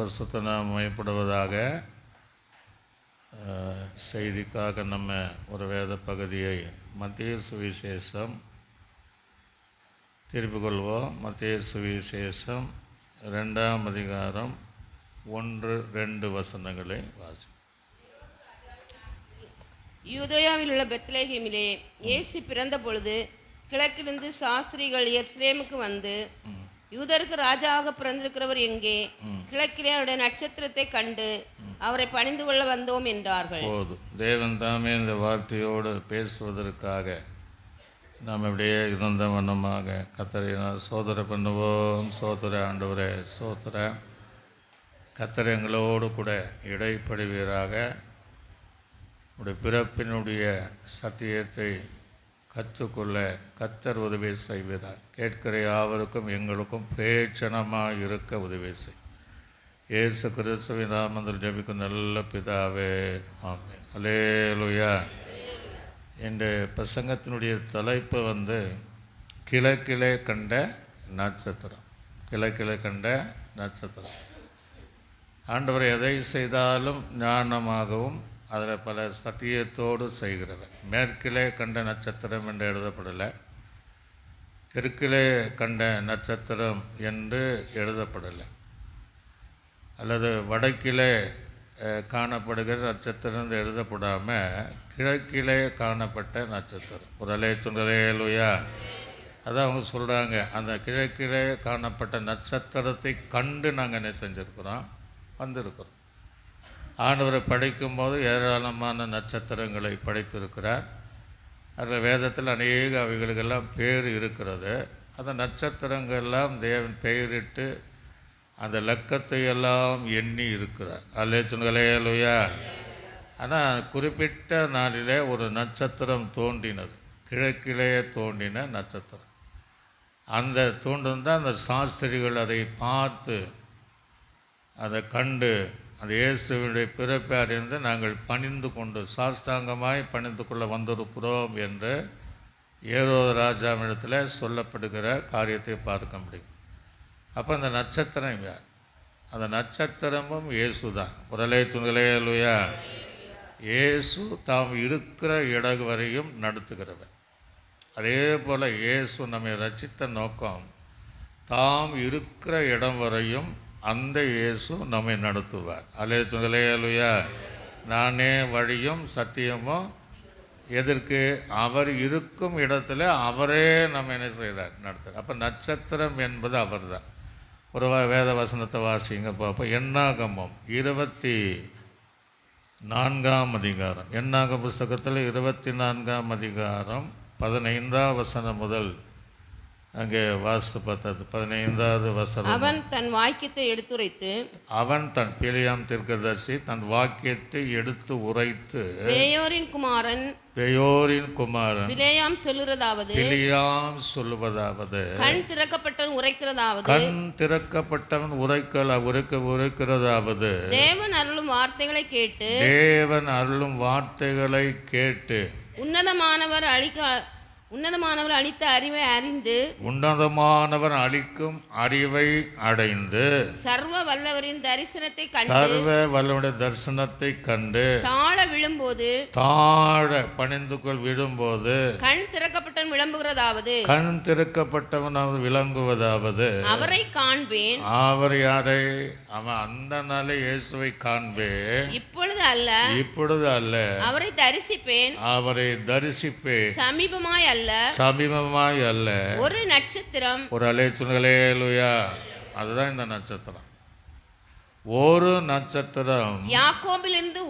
பரிசுத்த நாமம் மையப்படுவதாக. செய்திக்காக நம்ம ஒரு வேத பகுதியை மத்திய சுவிசேஷம் திருப்பிக் கொள்வோம். மத்திய சுவிசேஷம் 2ஆம் அதிகாரம் 1-2 வசனங்களை வாசி. யூதேயாவில் உள்ள பெத்லகேமிலே இயேசு பிறந்த பொழுது கிழக்கிலிருந்து சாஸ்திரிகள் எருசலேமுக்கு வந்து, யூதருக்கு ராஜாவாக பிறந்திருக்கிறவர் எங்கே? கிழக்கிலே அவருடைய நட்சத்திரத்தை கண்டு அவரை பணிந்து கொள்ள வந்தோம் என்றார்கள். போதும். தேவன் தாமே இந்த வார்த்தையோடு பேசுவதற்காக நாம் இப்படியே இருந்த வண்ணமாக கர்த்தரை சோதரை பண்ணுவோம். சோதர ஆண்டவரே, சோதர கர்த்தர் எங்களோடு கூட இடைப்படுவீராக. உடைய பிறப்பினுடைய சத்தியத்தை கற்றுக்கொள்ள கர்த்தர் உதவி செய்வீராக. கேட்கிற யாவருக்கும் எங்களுக்கும் பிரயோஜனமாக இருக்க உதவி செய். இயேசு கிறிஸ்துவின் நாமத்தில் ஜெபிக்கும் நல்ல பிதாவே, ஆமென். அல்லேலூயா. இந்த பிரசங்கத்தினுடைய தலைப்பு கிழக்கிலே கண்ட நட்சத்திரம். கிழக்கிலே கண்ட நட்சத்திரம். ஆண்டவர் எதை செய்தாலும் ஞானமாகவும் அதில் பல சத்தியத்தோடு செய்கிறவர். மேற்கிலே கண்ட நட்சத்திரம் என்று எழுதப்படலை, தெற்கிலே கண்ட நட்சத்திரம் என்று எழுதப்படலை, அல்லது வடக்கிலே காணப்படுகிற நட்சத்திரம் என்று எழுதப்படாமல் கிழக்கிலே காணப்பட்ட நட்சத்திரம். ஒரு அலேலுயா. அதான் அவங்க சொல்கிறாங்க, அந்த கிழக்கிலே காணப்பட்ட நட்சத்திரத்தை கண்டு நாங்கள் என்ன செஞ்சுருக்கிறோம், வந்திருக்கிறோம். ஆண்டவரை படைக்கும்போது ஏராளமான நட்சத்திரங்களை படைத்திருக்கிறார். அதில் வேதத்தில் அநேக அவைகளுக்கெல்லாம் பேர் இருக்கிறது. அந்த நட்சத்திரங்கள்லாம் தேவன் பெயரிட்டு அந்த லக்கத்தை எல்லாம் எண்ணி இருக்கிறார். அல்லேலுயா. ஆனால் குறிப்பிட்ட நாளிலே ஒரு நட்சத்திரம் தோன்றினது, கிழக்கிலே தோன்றின நட்சத்திரம். அந்த தோன்றுந்தான் அந்த சாஸ்திரிகள் அதை பார்த்து அதை கண்டு அந்த இயேசுவினுடைய பிறப்பை அறிந்து நாங்கள் பணிந்து கொண்டு சாஷ்டாங்கமாய் பணிந்து கொள்ள வந்திருக்கிறோம் என்று ஏரோது ராஜாவிடத்தில் சொல்லப்படுகிற காரியத்தை பார்க்க முடியும். அப்போ அந்த நட்சத்திரம் யார்? அந்த நட்சத்திரமும் இயேசு தான். உரலை துங்கலையா. இயேசு தாம் இருக்கிற இடம் வரையும் நடத்துகிறவர். அதே போல் இயேசு நம்மை ரட்சித்த நோக்கம் தாம் இருக்கிற இடம் வரையும் அந்த இயேசு நம்மை நடத்துவார். அல்லேலூயா. நானே வழியும் சத்தியமும். எதற்கு? அவர் இருக்கும் இடத்துல அவரே நம்ம என்ன செய்கிறார், நடத்துகிறார். அப்போ நட்சத்திரம் என்பது அவர் தான். ஒரு வேத வசனத்தை வாசிங்க பார்ப்போம். எண்ணாகமம் 24ஆம் அதிகாரம். எண்ணாகம புஸ்தகத்தில் 24ஆம் அதிகாரம் 15ஆம் வசனம் முதல் அங்கே வாசித்து பார்த்தது. 15வது வசனம். அவன் தன் வாக்கியத்தை எடுத்துரைத்து, அவன் தன் பிலியாம் தீர்க்கதரிசி தன் வாக்கியத்தை எடுத்து உரைத்து, பேயோரின் குமாரன் பிலியாம் சொல்லுவதாவது, கண் திறக்கப்பட்டவன் உரைக்கிறதாவது, தேவன் அருளும் வார்த்தைகளை கேட்டு உன்னதமானவர் அளித்த அறிவை அறிந்து, உன்னதமானவர் அளிக்கும் அறிவை அடைந்து, சர்வ வல்லவரின் தரிசனத்தை கண்டு தாழ பணிந்துக்குள் விழும்போது கண் திறக்கப்பட்டவன் விளங்குவதாவது, அவரை காண்பேன். அவர் யாரை? அவன் அந்த நாளை இயேசுவை காண்பேன். இப்பொழுது அல்ல அவரை தரிசிப்பேன். சமீபமாய் அல்ல. ஒரு நட்சத்திரம். ஒரு அல்லேலூயா. அதுதான் இந்த நட்சத்திரம். ஒரு நட்சத்திரம் யாக்கோபிலிருந்து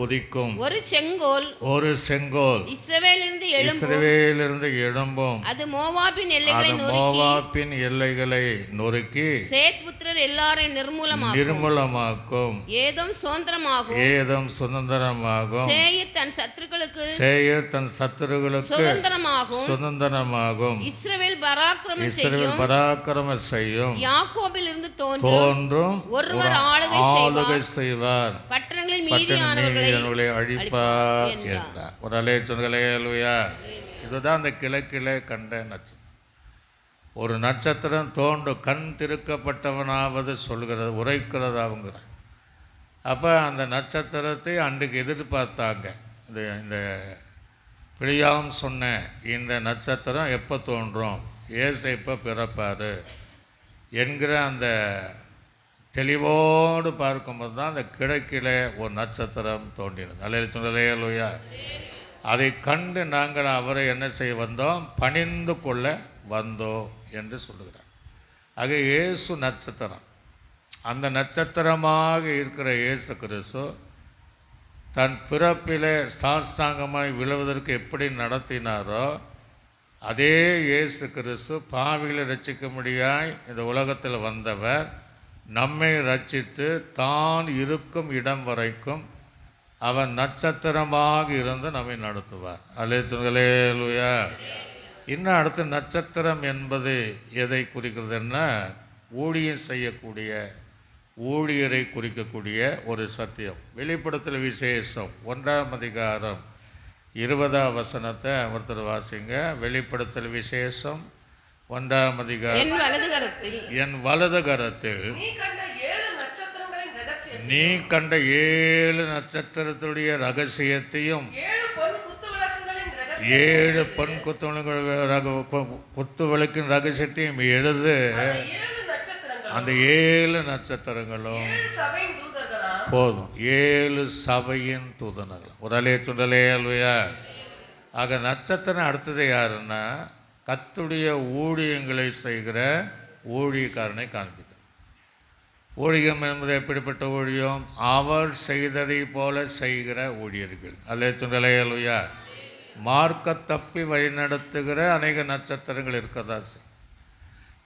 உதிக்கும். ஒரு செங்கோல் இஸ்ரவேலிலிருந்து எழும்பும். அது மோவாபின் எல்லைகளை நொறுக்கி சேத் புத்திரர் எல்லாரையும் நிர்மூலமாக்கும். ஏதோம் சுதந்திரமாகும். சேயீர் தன் சத்துருக்களுக்கு சுதந்திரமாகும். இஸ்ரவேல் பராக்கிரம செய்யும். யாக்கோபிலிருந்து தோன்றும் ஒருவர் ஆளுகை செய்வார். பட்டணங்களில் மீதியானவர்களை அழிப்பார் என்றார். ஒரு அல்லேலூயா. இதுதான் அந்த கிழக்கிலே கண்ட நட்சத்திரம். ஒரு நட்சத்திரம் தோன்றும் கண் திறக்கப்பட்டவனாவது சொல்கிறது உரைக்கிறதாவுங்கிற. அப்போ அந்த நட்சத்திரத்தை அன்றைக்கு எதிர்பார்த்தாங்க. இந்த பிழியாம் சொன்ன இந்த நட்சத்திரம் எப்போ தோன்றும், இயேசு எப்போ பிறப்பார் என்கிற அந்த தெளிவோடு பார்க்கும்போது தான் அந்த கிழக்கில் ஒரு நட்சத்திரம் தோன்றினது. அல்லேலூயா. அதை கண்டு நாங்கள் அவரை என்ன செய்ய வந்தோம், பணிந்து கொள்ள வந்தோம் என்று சொல்லுகிறார். ஆக இயேசு நட்சத்திரம், அந்த நட்சத்திரமாக இருக்கிற இயேசு கிறிஸ்து தன் பிறப்பிலே சாஷ்டாங்கமாய் விழுவதற்கு எப்படி நடத்தினாரோ அதே இயேசு கிறிஸ்து பாவிகளை ரட்சிக்கும்படியாய் இந்த உலகத்தில் வந்தவர். நம்மை ரட்சித்து தான் இருக்கும் இடம் வரைக்கும் அவன் நட்சத்திரமாக இருந்து நம்மை நடத்துவார். அல்லேலூயா. இன்னும் அடுத்து நட்சத்திரம் என்பது எதை குறிக்கிறதுன்னா, ஊழியம் செய்யக்கூடிய ஊழியரை குறிக்கக்கூடிய ஒரு சத்தியம். வெளிப்படுத்தல் விசேஷம் 1ஆம் அதிகாரம் 20ஆம் வசனத்தை ஒருத்தர் வாசிங்க. வெளிப்படுத்தல் விசேஷம் 1ஆம் அதிகாரம். என் வலது கரத்தில் நீ கண்ட 7 நட்சத்திரத்துடைய ரகசியத்தையும் 7 பொன் குத்து விளக்கின் ரகசியத்தையும் எழுது. அந்த 7 நட்சத்திரங்களும் போதும், 7 சபையின் தூதனர்கள். ஒரு அல்லேலூயா. ஆக நட்சத்திரம் அடுத்தது யாருன்னா, கர்த்தருடைய ஊழியங்களை செய்கிற ஊழியக்காரனை காண்பிக்கிறார். ஊழியம் என்பது எப்படிப்பட்ட ஊழியம், அவர் செய்ததை போல செய்கிற ஊழியர்கள். அல்லேலூயா. மார்க்க தப்பி வழிநடத்துகிற அநேக நட்சத்திரங்கள் இருக்கதா செய்யும்.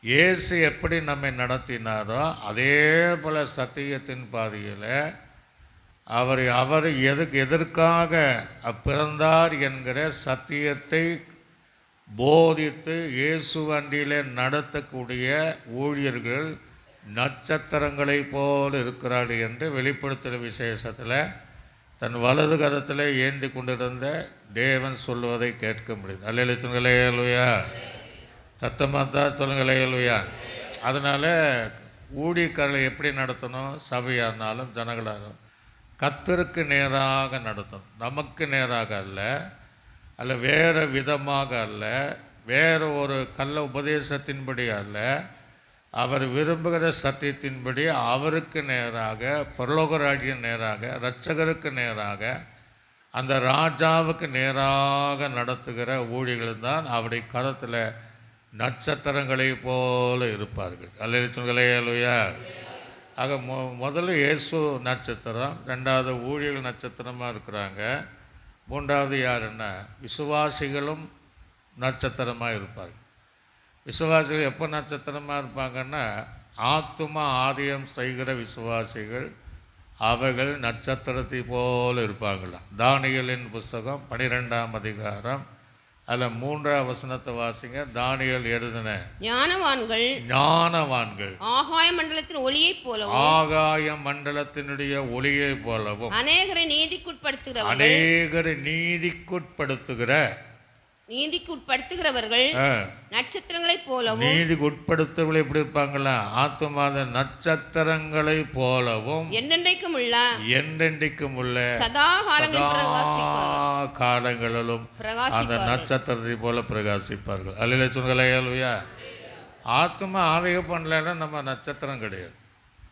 இயேசு எப்படி நம்மை நடத்தினாரோ அதே போல் சத்தியத்தின் பாதையில் அவர் எதற்காக பிறந்தார் என்கிற சத்தியத்தை போதித்து இயேசு வண்டியில் நடத்தக்கூடிய ஊழியர்கள் நட்சத்திரங்களை போல் இருக்கிறார்கள் என்று வெளிப்படுத்துகிற விசேஷத்தில் தன் வலது கரத்தில் ஏந்தி கொண்டிருந்த தேவன் சொல்லுவதை கேட்க முடியுது. அல்லேலூயா. சத்தமாக தான் சொல்லுங்களேலுயா. அதனால் ஊழியக்காரர்களை எப்படி நடத்தணும், சபையானாலும் ஜனங்களாலும் கர்த்தருக்கு நேராக நடத்தணும். நமக்கு நேராக அல்ல வேறு விதமாக அல்ல, வேறு ஒரு கள்ள உபதேசத்தின்படி அல்ல, அவர் விரும்புகிற சத்தியத்தின்படி அவருக்கு நேராக, பரலோகராஜ்யம் நேராக, இரட்சகருக்கு நேராக, அந்த ராஜாவுக்கு நேராக நடத்துகிற ஊழியர்கள் தான் அவருடைய கரத்தில் நட்சத்திரங்களை போல இருப்பார்கள். அல்லேலூயா. ஆக முதல்ல இயேசு நட்சத்திரம், 2வது ஊழியர்கள் நட்சத்திரமாக இருக்கிறாங்க, 3வது யாருன்னா விசுவாசிகளும் நட்சத்திரமாக இருப்பார்கள். விசுவாசிகள் எப்போ நட்சத்திரமாக இருப்பாங்கன்னா, ஆத்தும ஆதியம் செய்கிற விசுவாசிகள் அவர்கள் நட்சத்திரத்தை போல இருப்பாங்களாம். தானியேலின் புஸ்தகம் 12ஆம் அதிகாரம் அதில் 3ஆம் வசனத்தை வாசிங்க. தானியேல் எழுதின ஞானவான்கள் ஆகாய மண்டலத்தின் ஒளியைப் போலவும், ஆகாய மண்டலத்தினுடைய ஒளியை போலவும், அநேகரை நீதிக்குட்படுத்துகிறவர்கள் நட்சத்திரங்களை போலவும், நீதிக்கு உட்படுத்தவர்கள் எப்படி இருப்பாங்களா, ஆத்துமாத நட்சத்திரங்களை போலவும் என்றென்றைக்கும் உள்ள சதா காலங்களிலும் அந்த நட்சத்திரத்தை போல பிரகாசிப்பார்கள். அல்லேலூயா. ஆத்மா ஆதாயம் பண்ணலன்னா நம்ம நட்சத்திரம் கிடையாது.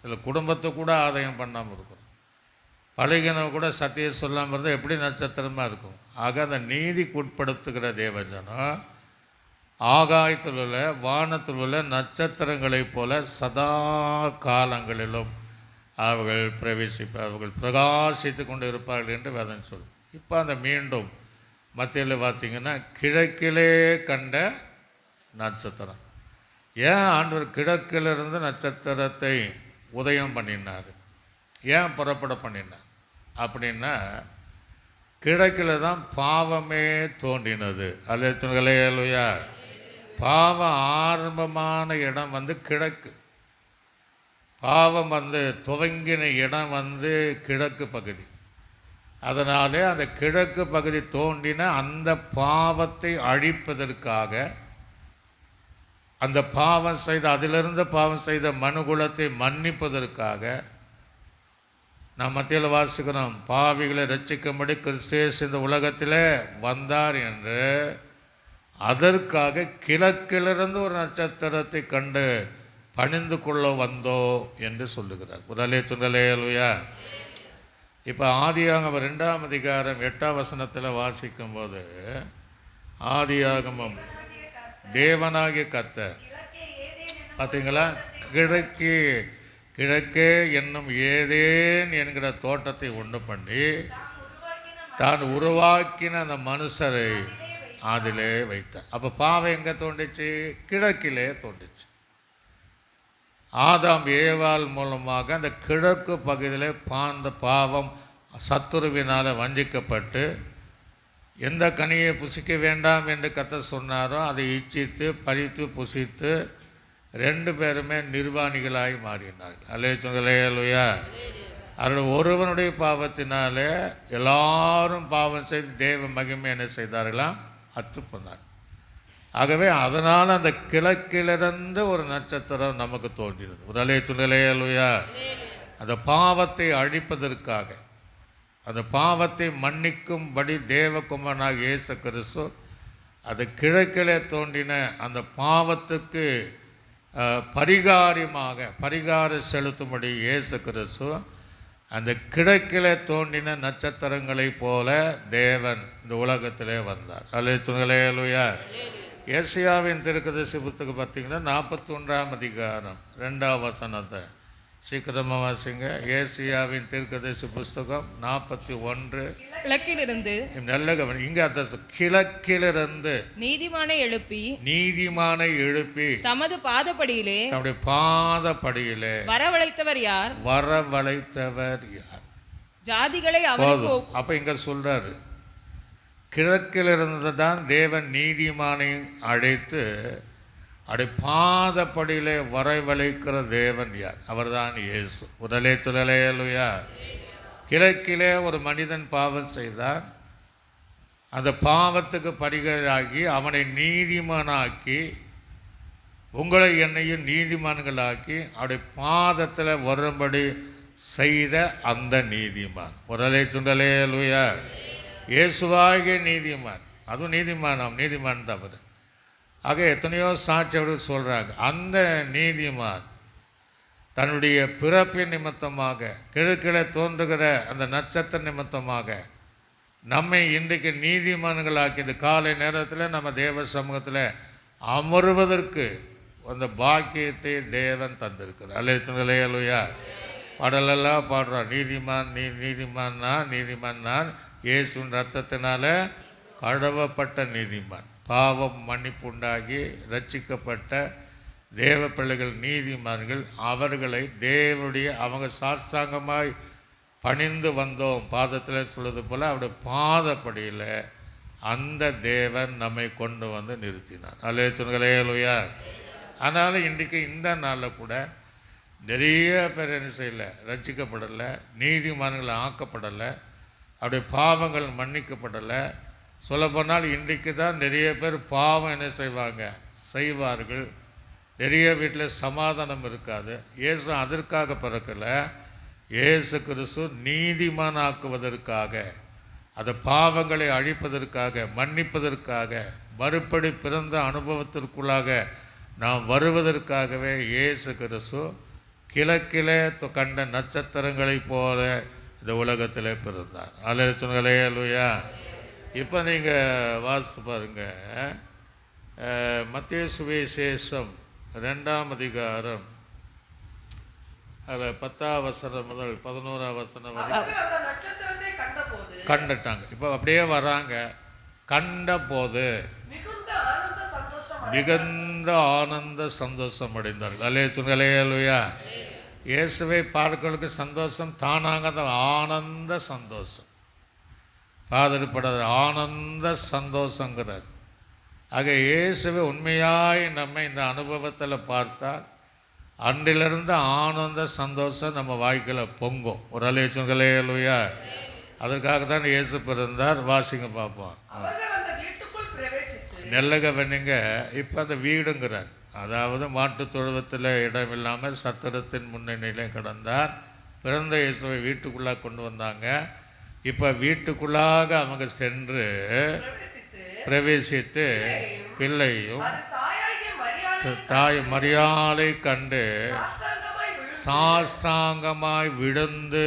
சில குடும்பத்தை கூட ஆதாயம் பண்ணாமல் இருக்கும், பழகினவ கூட சத்தியம் சொல்லாமல் இருந்தால் எப்படி நட்சத்திரமாக இருக்கும். ஆக அந்த நீதிக்கு உட்படுத்துகிற தேவஜனம் ஆகாயத்தில் உள்ள வானத்தில் உள்ள நட்சத்திரங்களைப் போல சதா காலங்களிலும் அவர்கள் பிரகாசித்து கொண்டு இருப்பார்கள் என்று வேதம் சொல்லும். இப்போ அந்த மீண்டும் மத்தியில் பார்த்திங்கன்னா கிழக்கிலே கண்ட நட்சத்திரம். ஏன் ஆண்டவர் கிழக்கிலிருந்து நட்சத்திரத்தை உதயம் பண்ணினார், ஏன் புறப்பட பண்ணினார் அப்படின்னா, கிழக்கில் தான் பாவமே தோன்றினது. அல்லேலூயா. பாவ ஆரம்பமான இடம் கிழக்கு. பாவம் துவங்கின இடம் கிழக்கு பகுதி. அதனாலே அந்த கிழக்கு பகுதி தோன்றின அந்த பாவத்தை அழிப்பதற்காக அந்த பாவம் செய்த அதிலிருந்து பாவம் செய்த மனுகுலத்தை மன்னிப்பதற்காக நாம் மத்தியில் வாசிக்கிறோம், பாவிகளை ரட்சிக்கும்படி கிறிஸ்து இந்த உலகத்தில் வந்தார் என்று. அதற்காக கிழக்கிலிருந்து ஒரு நட்சத்திரத்தை கண்டு பணிந்து கொள்ள வந்தோ என்று சொல்லுகிறார். ஒரு சொல்லுயா. இப்போ ஆதியாகமம் 2ஆம் அதிகாரம் 8ஆம் வசனத்தில் வாசிக்கும்போது, ஆதியாகமம் தேவனாகிய கர்த்தர் பார்த்தீங்களா, கிழக்கே என்னும் ஏதேன் என்கிற தோட்டத்தை உண்டு பண்ணி தான் உருவாக்கின அந்த மனுஷரை அதிலே வைத்தார். அப்போ பாவம் எங்கே தோண்டிச்சு? கிழக்கிலே தோண்டிச்சு. ஆதாம் ஏவாள் மூலமாக அந்த கிழக்கு பகுதியிலே பாந்த பாவம் சத்துருவினால் வஞ்சிக்கப்பட்டு எந்த கனியை புசிக்க வேண்டாம் என்று கர்த்தர் சொன்னாரோ அதை இச்சித்து பறித்து புசித்து 2 பேருமே நிர்வாணிகளாய் மாறினார்கள். அல்லேலூயா. அவருடைய ஒருவனுடைய பாவத்தினாலே எல்லாரும் பாவம் செய்து தேவ மகிமை என்ன செய்தார்களாம்? அத்து பண்ணார். ஆகவே அதனால் அந்த கிழக்கிலிருந்து ஒரு நட்சத்திரம் நமக்கு தோன்றினது. ஒரு அல்லேலூயா. அந்த பாவத்தை அழிப்பதற்காக, அந்த பாவத்தை மன்னிக்கும்படி தேவகுமாரனாக இயேசு கிறிஸ்து அது கிழக்கிலே தோன்றின அந்த பாவத்துக்கு பரிகாரம் செலுத்தும்படி இயேசு கிறிஸ்து அந்த கிழக்கிலே தோன்றின நட்சத்திரங்களைப் போல தேவன் இந்த உலகத்திலே வந்தார். அல்லேலூயா. ஏசாயாவின் தீர்க்கதரிசி புத்தகம் பார்த்தீங்கன்னா 41ஆம் அதிகாரம் 2ஆம் வசனத்தை சீக்கிரமாக வாசிங்க. ஏசாயாவின் தீர்க்கதரிசி புஸ்தகம் 41. கிழக்கிலிருந்து நல்ல இங்க அந்த கிழக்கிலிருந்து நீதிமானை எழுப்பி தமது பாதப்படியிலே வரவழைத்தவர் யார்? ஜாதிகளை அவருக்கு. அப்ப இங்க சொல்றாரு, கிழக்கிலிருந்து தான் தேவன் நீதிமானை அழைத்து அப்படி பாதப்படியிலே வரவழைக்கிற தேவன் யார்? அவர்தான் இயேசு. அல்லேலூயா. கிழக்கிலே ஒரு மனிதன் பாவம் செய்தார். அந்த பாவத்துக்கு பரிகாரமாகி அவனை நீதிமானாக்கி உங்களை என்னையும் நீதிமான்களாக்கி அவருடைய பாதத்தில் வரும்படி செய்த அந்த நீதிமான். அல்லேலூயா. இயேசுவாகிய நீதிமான். அதுவும் நீதிமான் தவறு. ஆக எத்தனையோ சாட்சியர்கள் சொல்கிறாங்க. அந்த நீதிமான் தன்னுடைய பிறப்பின் நிமித்தமாக கிழக்கிலே தோன்றுகிற அந்த நட்சத்திர நிமித்தமாக நம்மை இன்றைக்கு நீதிமான்களாக்கியது. காலை நேரத்தில் நம்ம தேவ சமூகத்தில் அமர்வதற்கு அந்த பாக்கியத்தை தேவன் தந்திருக்கிறார். அல்லேலூயா. பாடலெல்லாம் பாடுறோம், நீதிமான் நான் இயேசுவின் ரத்தத்தினால கழுவப்பட்ட நீதிமான். பாவம் மன்னிப்பு உண்டாகி ரட்சிக்கப்பட்ட தேவ பிள்ளைகள் நீதிமான்கள். அவர்களை தேவனுடைய அவங்க சாஸ்தாங்கமாய் பணிந்து வந்தோம். பாதத்தில் சொல்வது போல் அவருடைய பாதப்படியில் அந்த தேவன் நம்மை கொண்டு வந்து நிறுத்தினார். அல்லேலூயா. அதனால் இன்றைக்கு இந்த நாளில் கூட நிறைய பேர் என்ன செய்யலை, ரட்சிக்கப்படலை, நீதிமான்கள் ஆக்கப்படலை, அவருடைய பாவங்கள் மன்னிக்கப்படலை. சொல்லப்போனால் இன்றைக்கு தான் நிறைய பேர் பாவம் என்ன செய்வார்கள். நிறைய வீட்டில் சமாதானம் இருக்காது. இயேசு அதற்காக பிறக்கலை. இயேசு கிறிஸ்து நீதிமானாக்குவதற்காக, அந்த பாவங்களை அழிப்பதற்காக, மன்னிப்பதற்காக, மறுபடி பிறந்த அனுபவத்திற்குள்ளாக நாம் வருவதற்காகவே இயேசு கிறிஸ்து கிழக்கிலே கண்ட நட்சத்திரங்களைப் போல இந்த உலகத்தில் பிறந்தார். அல்லேலூயா. இப்போ நீங்கள் வாசித்து பாருங்கள், மத்தேயு சுவிசேஷம் 2ஆம் அதிகாரம் அதில் 10ஆம் வசனம் முதல் 11ஆம் வசனம் வரைக்கும் கண்டுட்டாங்க. இப்போ அப்படியே வராங்க. கண்ட போது மிகுந்த ஆனந்த சந்தோஷம் அடைந்தார்கள். அல்லேலூயா. இயேசுவை பார்க்கிறதுக்கு சந்தோஷம் தானாக அந்த ஆனந்த சந்தோஷம். பாதரிப்படாத ஆனந்த சந்தோஷங்கிறார். ஆக இயேசுவை உண்மையாய் நம்ம இந்த அனுபவத்தில் பார்த்தால் அன்றிலிருந்து ஆனந்த சந்தோஷம் நம்ம வாழ்க்கையில் பொங்கும். ஒரு அல்லேலூயா. அதற்காக தான் இயேசு பிறந்தார். வாசிங்க பார்ப்போம். நெல்லக வெண்ணிங்க. இப்போ அந்த வீடுங்கிறார். அதாவது மாட்டுத் தொழுவத்தில் இடம் இல்லாமல் சத்திரத்தின் முன்னணியிலே கிடந்தார். பிறந்த இயேசுவை வீட்டுக்குள்ளாக கொண்டு வந்தாங்க. இப்போ வீட்டுக்குள்ளாக அவங்க சென்று பிரவேசித்து பிள்ளையும் தாய் மரியாதை கண்டு சாஷ்டாங்கமாய் விழுந்து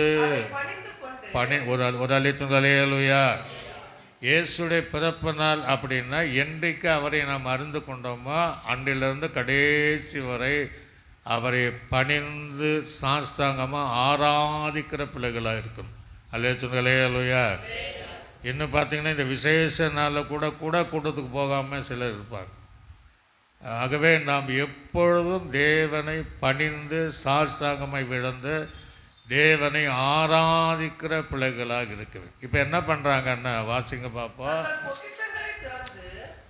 ஒரு அளித்துங்களையா. இயேசுடைய பிறப்பு நாள் அப்படின்னா என்றைக்கு அவரை நாம் அறிந்து கொண்டோமோ அன்றிலிருந்து கடைசி வரை அவரை பணிந்து சாஷ்டாங்கமாக ஆராதிக்கிற பிள்ளைகளாக இருக்கணும். அலேச்சுங்களையா. இன்னும் பார்த்தீங்கன்னா இந்த விசேஷ நாளில் கூட கூட்டத்துக்கு போகாமல் சிலர் இருப்பாங்க. ஆகவே நாம் எப்பொழுதும் தேவனை பணிந்து சாஷ்டாங்கமாய் விழுந்து தேவனை ஆராதிக்கிற பிள்ளைகளாக இருக்குது. இப்போ என்ன பண்ணுறாங்கன்னா வாசிங்க பார்ப்போம்.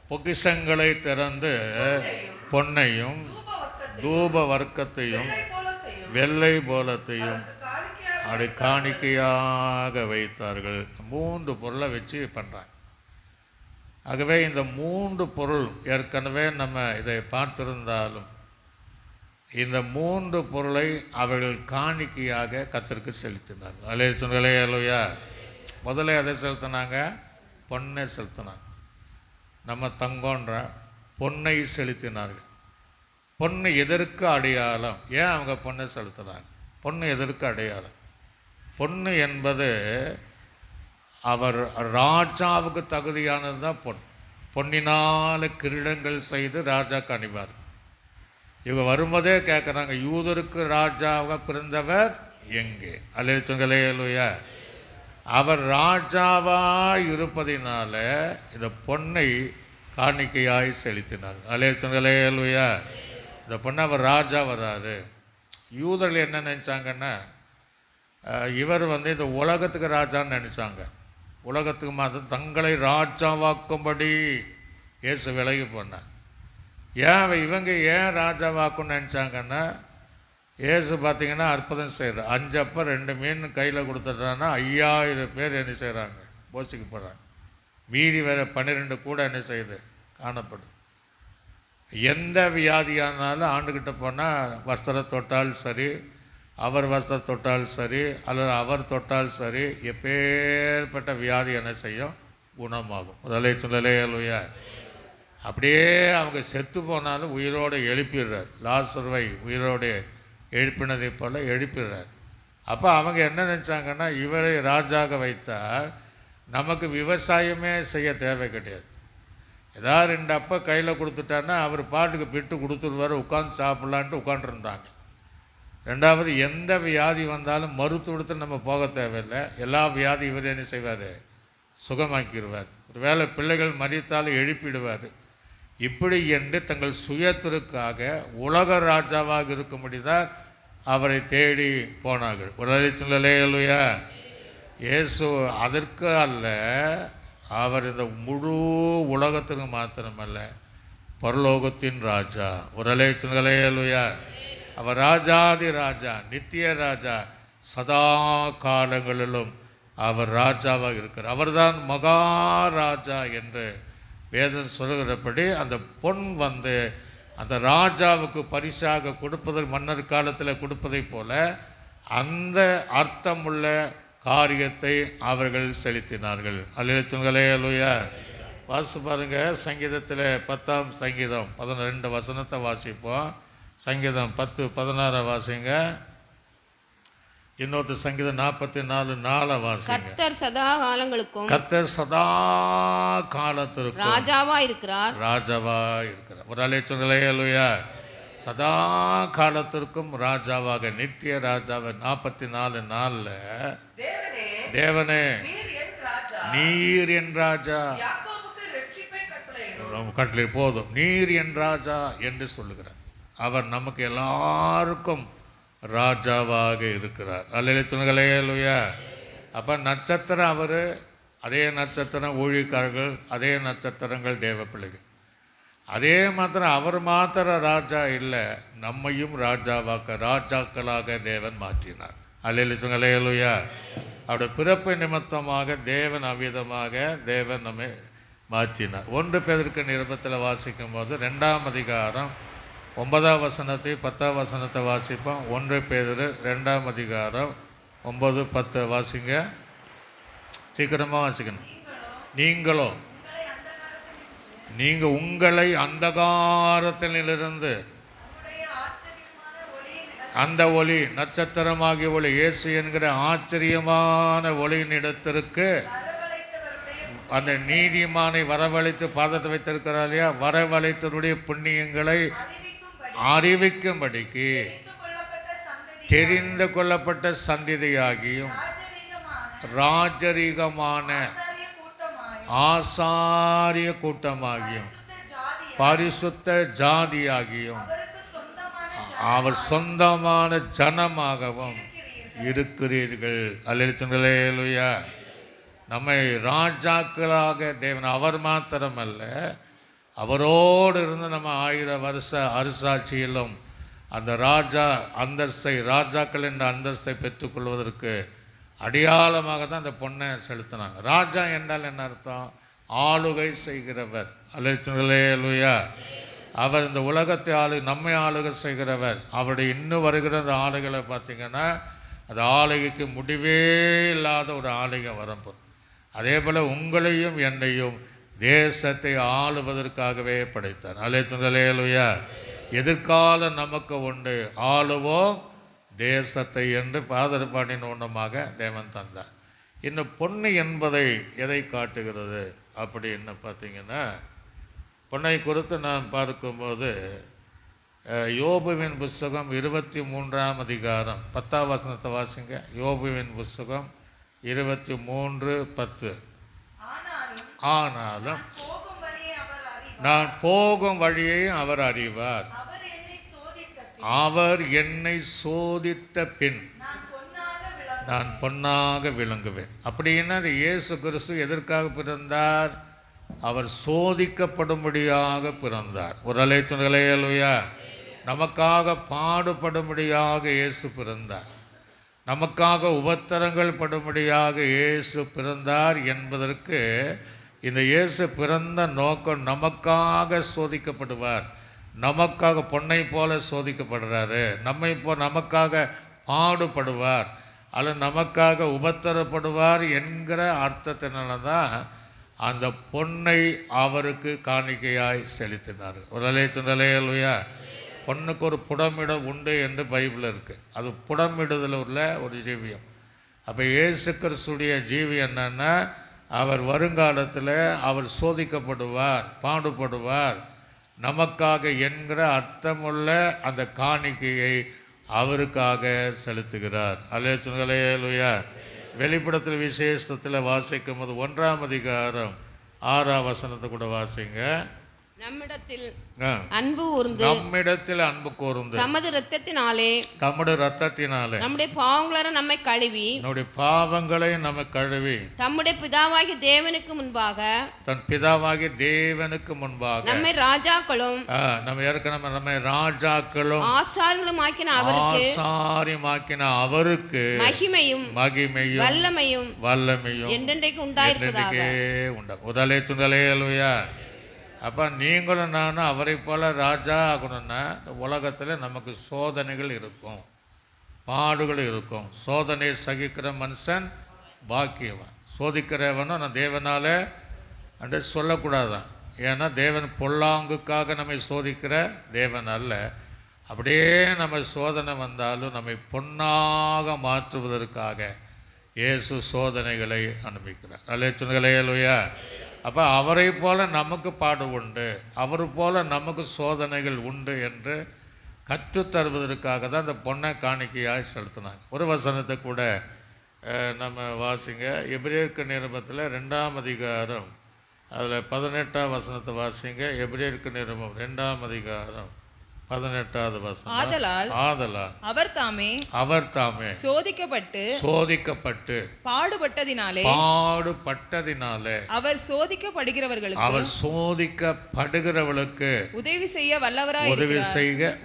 பொக்கிஷங்களை திறந்து பொன்னையும் தூப வர்க்கத்தையும் வெள்ளை போலத்தையும் அப்படி காணிக்கையாக வைத்தார்கள். 3 பொருளை வச்சு பண்ணுறாங்க. ஆகவே இந்த 3 பொருள் ஏற்கனவே நம்ம இதை பார்த்திருந்தாலும் இந்த 3 பொருளை அவர்கள் காணிக்கையாக கர்த்தருக்கு செலுத்தினார்கள். அல்லேலூயா. முதல்ல எதை செலுத்தினாங்க? பொன்னை செலுத்தினாங்க. நம்ம தங்கோன்ற பொன்னை செலுத்தினார்கள். பொண்ணு எதற்கு அடையாளம்? ஏன் அவங்க பொண்ணை செலுத்துகிறாங்க? பொண்ணு எதற்கு அடையாளம்? பொண்ணு என்பது அவர் ராஜாவுக்கு தகுதியானது தான் பொன். பொன்னினால் கிரீடங்கள் செய்து ராஜா அணிவார். இவங்க வரும்போதே கேட்குறாங்க, யூதருக்கு ராஜாவாக பிறந்தவர் எங்கே? அல்லேலூயா. அவர் ராஜாவாக இருப்பதினால இந்த பொன்னை காணிக்கையாய் செலுத்தினார். அல்லேலூயா. இந்த பொண்ணை அவர் ராஜா வர்றாரு. யூதர்கள் என்ன நினச்சாங்கன்னா, இவர் இந்த உலகத்துக்கு ராஜான்னு நினச்சாங்க. உலகத்துக்கு மாத்திரம் தங்களை ராஜாவாக்கும்படி இயேசு விலகி போனார். இவங்க ஏன் ராஜாவாக்குன்னு நினச்சாங்கன்னா, இயேசு பார்த்திங்கன்னா அற்புதம் செய்கிறார். 5 அப்பம் 2 மீன் கையில் கொடுத்துட்டான்னா 5000 பேர் என்ன செய்கிறாங்க? போஷிக்கப்படுறாங்க. மீதி வேறு 12 கூட என்ன செய்யுது? காணப்படுது. எந்த வியாதியானாலும் ஆண்டுக்கிட்ட போனால் வஸ்திரம் தொட்டால் சரி, அவர் வஸ்திரம் தொட்டால் சரி, அல்லது அவர் தொட்டால் சரி, எப்பேற்பட்ட வியாதி என்ன செய்யும்? குணமாகும். அல்லேலூயா. அப்படியே அவங்க செத்து போனாலும் உயிரோடு எழுப்பிடுறார். லாசருவை உயிரோடு எழுப்பினதை போல் எழுப்பிடுறார். அப்போ அவங்க என்ன நினச்சாங்கன்னா, இவரை ராஜாக வைத்தால் நமக்கு விவசாயமே செய்ய தேவை கிடையாது. ஏதாவது 2 அப்பம் கையில் கொடுத்துட்டான்னா அவர் பாட்டுக்கு பிட்டு கொடுத்துருவார், உட்காந்து சாப்பிட்லான்ட்டு உட்காந்துருந்தாங்க. 2வது, எந்த வியாதி வந்தாலும் மருத்துவத்தில் நம்ம போக தேவையில்லை. எல்லா வியாதி இவர் என்ன செய்வார்? சுகமாக்கிடுவார். ஒரு வேளை பிள்ளைகள் மறித்தாலும் எழுப்பிடுவார். இப்படி என்று தங்கள் சுயத்திற்காக உலக ராஜாவாக இருக்கும்படி தான் அவரை தேடி போனார்கள். அல்லேலூயா. இயேசு அதற்கு அல்ல, அவர் இந்த முழு உலகத்திற்கு மாத்திரமல்ல, பரலோகத்தின் ராஜா. அல்லேலூயா. அவர் ராஜாதி ராஜா, நித்திய ராஜா, சதா காலங்களிலும் அவர் ராஜாவாக இருக்கிறார். அவர்தான் மகாராஜா என்று வேதம் சொல்கிறபடி அந்த பொன் அந்த ராஜாவுக்கு பரிசாக கொடுப்பதற்கு மன்னர் காலத்தில் கொடுப்பதை போல அந்த அர்த்தமுள்ள காரியத்தை அவர்கள் செலுத்தினார்கள். அல்லேலூயா. வாசி பாருங்க, சங்கீதத்தில் 10ஆம் சங்கீதம் 12 வசனத்தை வாசிப்போம். சங்கீதம் 10:16 வாசிங்க. இன்னொரு சங்கீதம் 44:4 வாசிங்க. கர்த்தர் சதா காலங்களுக்கும் கர்த்தர் சதா காலத்திற்கும் ராஜாவா இருக்கிறார். ஒரு அல்லேலூயா. சதா காலத்திற்கும் ராஜாவாக, நித்திய ராஜாவை 44:4 தேவனே நீர் என் ராஜா கட்டளை போதும், நீர் என் ராஜா என்று சொல்லுகிறார். அவர் நமக்கு எல்லாருக்கும் ராஜாவாக இருக்கிறார். அல்லேலூயா. அப்போ நட்சத்திரம் அவர், அதே நட்சத்திரம் ஊழியக்காரர்கள், அதே நட்சத்திரங்கள் தேவ பிள்ளைகள். அதே மாத்திரம் அவர் மாத்திரம் ராஜா இல்லை, நம்மையும் ராஜாக்களாக தேவன் மாற்றினார். அல்லேலூயா. அவருடைய பிறப்பு நிமித்தமாக தேவன் அவ்விதமாக தேவன் நம்மை மாற்றினார். 1 பேதுரு நிருபத்தில் வாசிக்கும் போது 2ஆம் அதிகாரம் 9ஆம் வசனத்தை 10ஆம் வசனத்தை வாசிப்போம். 1 பேதுரு 2ஆம் அதிகாரம் 9, 10 வாசிங்க. சீக்கிரமாக வாசிக்கணும். நீங்களோ நீங்கள் உங்களை அந்தகாரத்திலிருந்து அந்த ஒளி, நட்சத்திரமாகிய ஒளி, இயேசு என்கிற ஆச்சரியமான ஒளியினிடத்திற்கு அந்த நீதிமானை வரவழைத்து பாதத்தை வைத்திருக்கிறார் இல்லையா, வரவழைத்தருடைய புண்ணியங்களை அறிவிக்கும்படிக்கு தெரிந்து கொள்ளப்பட்ட சந்ததியாகியும் ராஜரீகமான ஆசாரிய கூட்டமாகியும் பரிசுத்த ஜாதியாகியும் அவர் சொந்தமான ஜனமாகவும் இருக்கிறீர்கள். அல்லேலூயா. நம்மை ராஜாக்களாக தேவன் அவர் மாத்திரமல்ல, அவரோடு இருந்து நம்ம 1000 வருஷ அரசாட்சியிலும் அந்த ராஜாக்கள் என்ற அந்தஸ்தை பெற்றுக்கொள்வதற்கு அடையாளமாக தான் அந்த பொண்ணை செலுத்தினாங்க. ராஜா என்றால் என்ன அர்த்தம்? ஆளுகை செய்கிறவர். அல்லேலூயா. அவர் இந்த உலகத்தை நம்மை ஆளுகை செய்கிறவர். அவருடைய இன்னும் வருகிற அந்த ஆளுகளை பார்த்திங்கன்னா அந்த ஆளுகைக்கு முடிவே இல்லாத ஒரு ஆளுகை வரப்போம். அதே போல் உங்களையும் என்னையும் தேசத்தை ஆளுவதற்காகவே படைத்தார். அல்லேலூயா. எதிர்காலம் நமக்கு உண்டு, ஆளுவோம் தேசத்தை என்று பாதர்பாடின் ஒன்றமாக தேவன் தந்தார். இன்னும் பொண்ணு என்பதை எதை காட்டுகிறது அப்படின்னு பார்த்தீங்கன்னா, பொண்ணை குறித்து நாம் பார்க்கும்போது யோபுவின் புஸ்தகம் 23ஆம் அதிகாரம் 10ஆம் வசனத்தை வாசிங்க. யோபுவின் புஸ்தகம் 23:10. ஆனாலும் நான் போகும் வழியை அவர் அறிவார், அவர் என்னை சோதித்த பின் நான் பொன்னாக விளங்குவேன். அப்படின்னா அது இயேசு கிறிஸ்து எதற்காக பிறந்தார்? அவர் சோதிக்கப்படும்படியாக பிறந்தார். ஒரு அல்லேலூயா. நமக்காக பாடுபடும்படியாக இயேசு பிறந்தார், நமக்காக உபத்திரங்கள் படும்படியாக இயேசு பிறந்தார் என்பதற்கு இந்த இயேசு பிறந்த நோக்கம் நமக்காக சோதிக்கப்படுவார், நமக்காக பொன்னை போல சோதிக்கப்படுறாரு, நமக்காக பாடுபடுவார் அல்லது நமக்காக உபத்திரப்படுவார் என்கிற அர்த்தத்தினால தான் அந்த பொன்னை அவருக்கு காணிக்கையாய் செலுத்தினார். ஒரு அல்லேலூயா. பொண்ணுக்கு ஒரு புடமிடம் உண்டு என்று பைபிள் இருக்குது. அது புடமிடுதல் உள்ள ஒரு ஜீவியம். அப்போ இயேசு கிறிஸ்துடைய ஜீவி என்னன்னா, அவர் வருங்காலத்தில் அவர் சோதிக்கப்படுவார், பாடுபடுவார் நமக்காக என்கிற அர்த்தமுள்ள அந்த காணிக்கையை அவருக்காக செலுத்துகிறார். அல்லேலூயா. வெளிப்படத்தில் விசேஷத்தில் வாசிக்கும் போது 1ஆம் அதிகாரம் 6ஆம் வசனத்தை கூட வாசிங்க. நம்மிடத்தில் அன்பு கூர்ந்து தமது இரத்தத்தினாலே நம்முடைய பாவங்களை நம்மை கழுவி தம்முடைய பிதாவாகிய தேவனுக்கு முன்பாக நம்மை ராஜாக்களும் ஆசாரியமாக்கின அவருக்கு மகிமையும் வல்லமையும் என்றென்றைக்கு உண்டாயிருப்பதாக. அப்போ நீங்களும் நானும் அவரை போல் ராஜா ஆகணும்னா இந்த உலகத்தில் நமக்கு சோதனைகள் இருக்கும், பாடுகள் இருக்கும். சோதனை சகிக்கிற மனுஷன் பாக்கியவன். சோதிக்கிறவனும் நான் தேவனால் என்று சொல்லக்கூடாதான். ஏன்னா தேவன் பொல்லாங்குக்காக நம்மை சோதிக்கிற தேவன் அல்ல. அப்படியே நம்ம சோதனை வந்தாலும் நம்மை பொன்னாக மாற்றுவதற்காக இயேசு சோதனைகளை அனுப்பிக்கிறார். அல்லேலூயா. அப்போ அவரை போல நமக்கு பாடு உண்டு, அவர் போல நமக்கு சோதனைகள் உண்டு என்று கற்றுத்தருவதற்காக தான் அந்த பொண்ணை காணிக்கையாக செலுத்தினாங்க. ஒரு வசனத்தை கூட நம்ம வாசிங்க. எபிரேயருக்கு நிருபத்தில் 2ஆம் அதிகாரம் அதில் 18ஆம் வசனத்தை வாசிங்க. எபிரேயருக்கு நிருபம் 2ஆம் அதிகாரம் 18வது வசனம். ஆதலால் அவர் தாமே சோதிக்கப்பட்டு பாடுபட்டதினாலே அவர் சோதிக்கப்படுகிறவர்களுக்கு உதவி செய்ய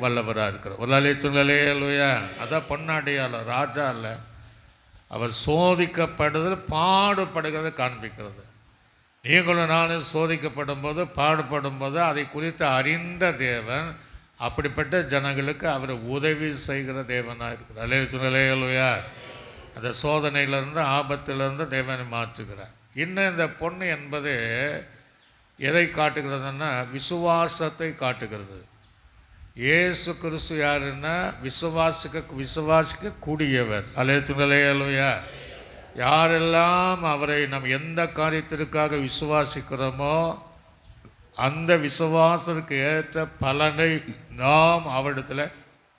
வல்லவராக இருக்கிறார். ஒரு அல்லேலூயா. அதான் பொன்னாடியால ராஜா அல்ல, அவர் சோதிக்கப்படுதல் பாடுபடுகிறத காண்பிக்கிறது. நீங்களும் நானும் சோதிக்கப்படும் போது பாடுபடும் போது அதை குறித்து அறிந்த தேவன் அப்படிப்பட்ட ஜனங்களுக்கு அவர் உதவி செய்கிற தேவனாக இருக்கிறார். அல்லேலூயா. அந்த சோதனையிலிருந்து ஆபத்திலிருந்து தேவனை மாற்றுகிறார். இன்னும் இந்த பொண்ணு என்பது எதை காட்டுகிறதுன்னா விசுவாசத்தை காட்டுகிறது. இயேசு கிறிஸ்து யாருன்னா விசுவாசிக்க கூடியவர். அல்லேலூயா. யாரெல்லாம் அவரை நாம் எந்த காரியத்திற்காக விசுவாசிக்கிறோமோ அந்த விசுவாசத்துக்கு ஏற்ற பலனை நாம் அவரிடத்தில்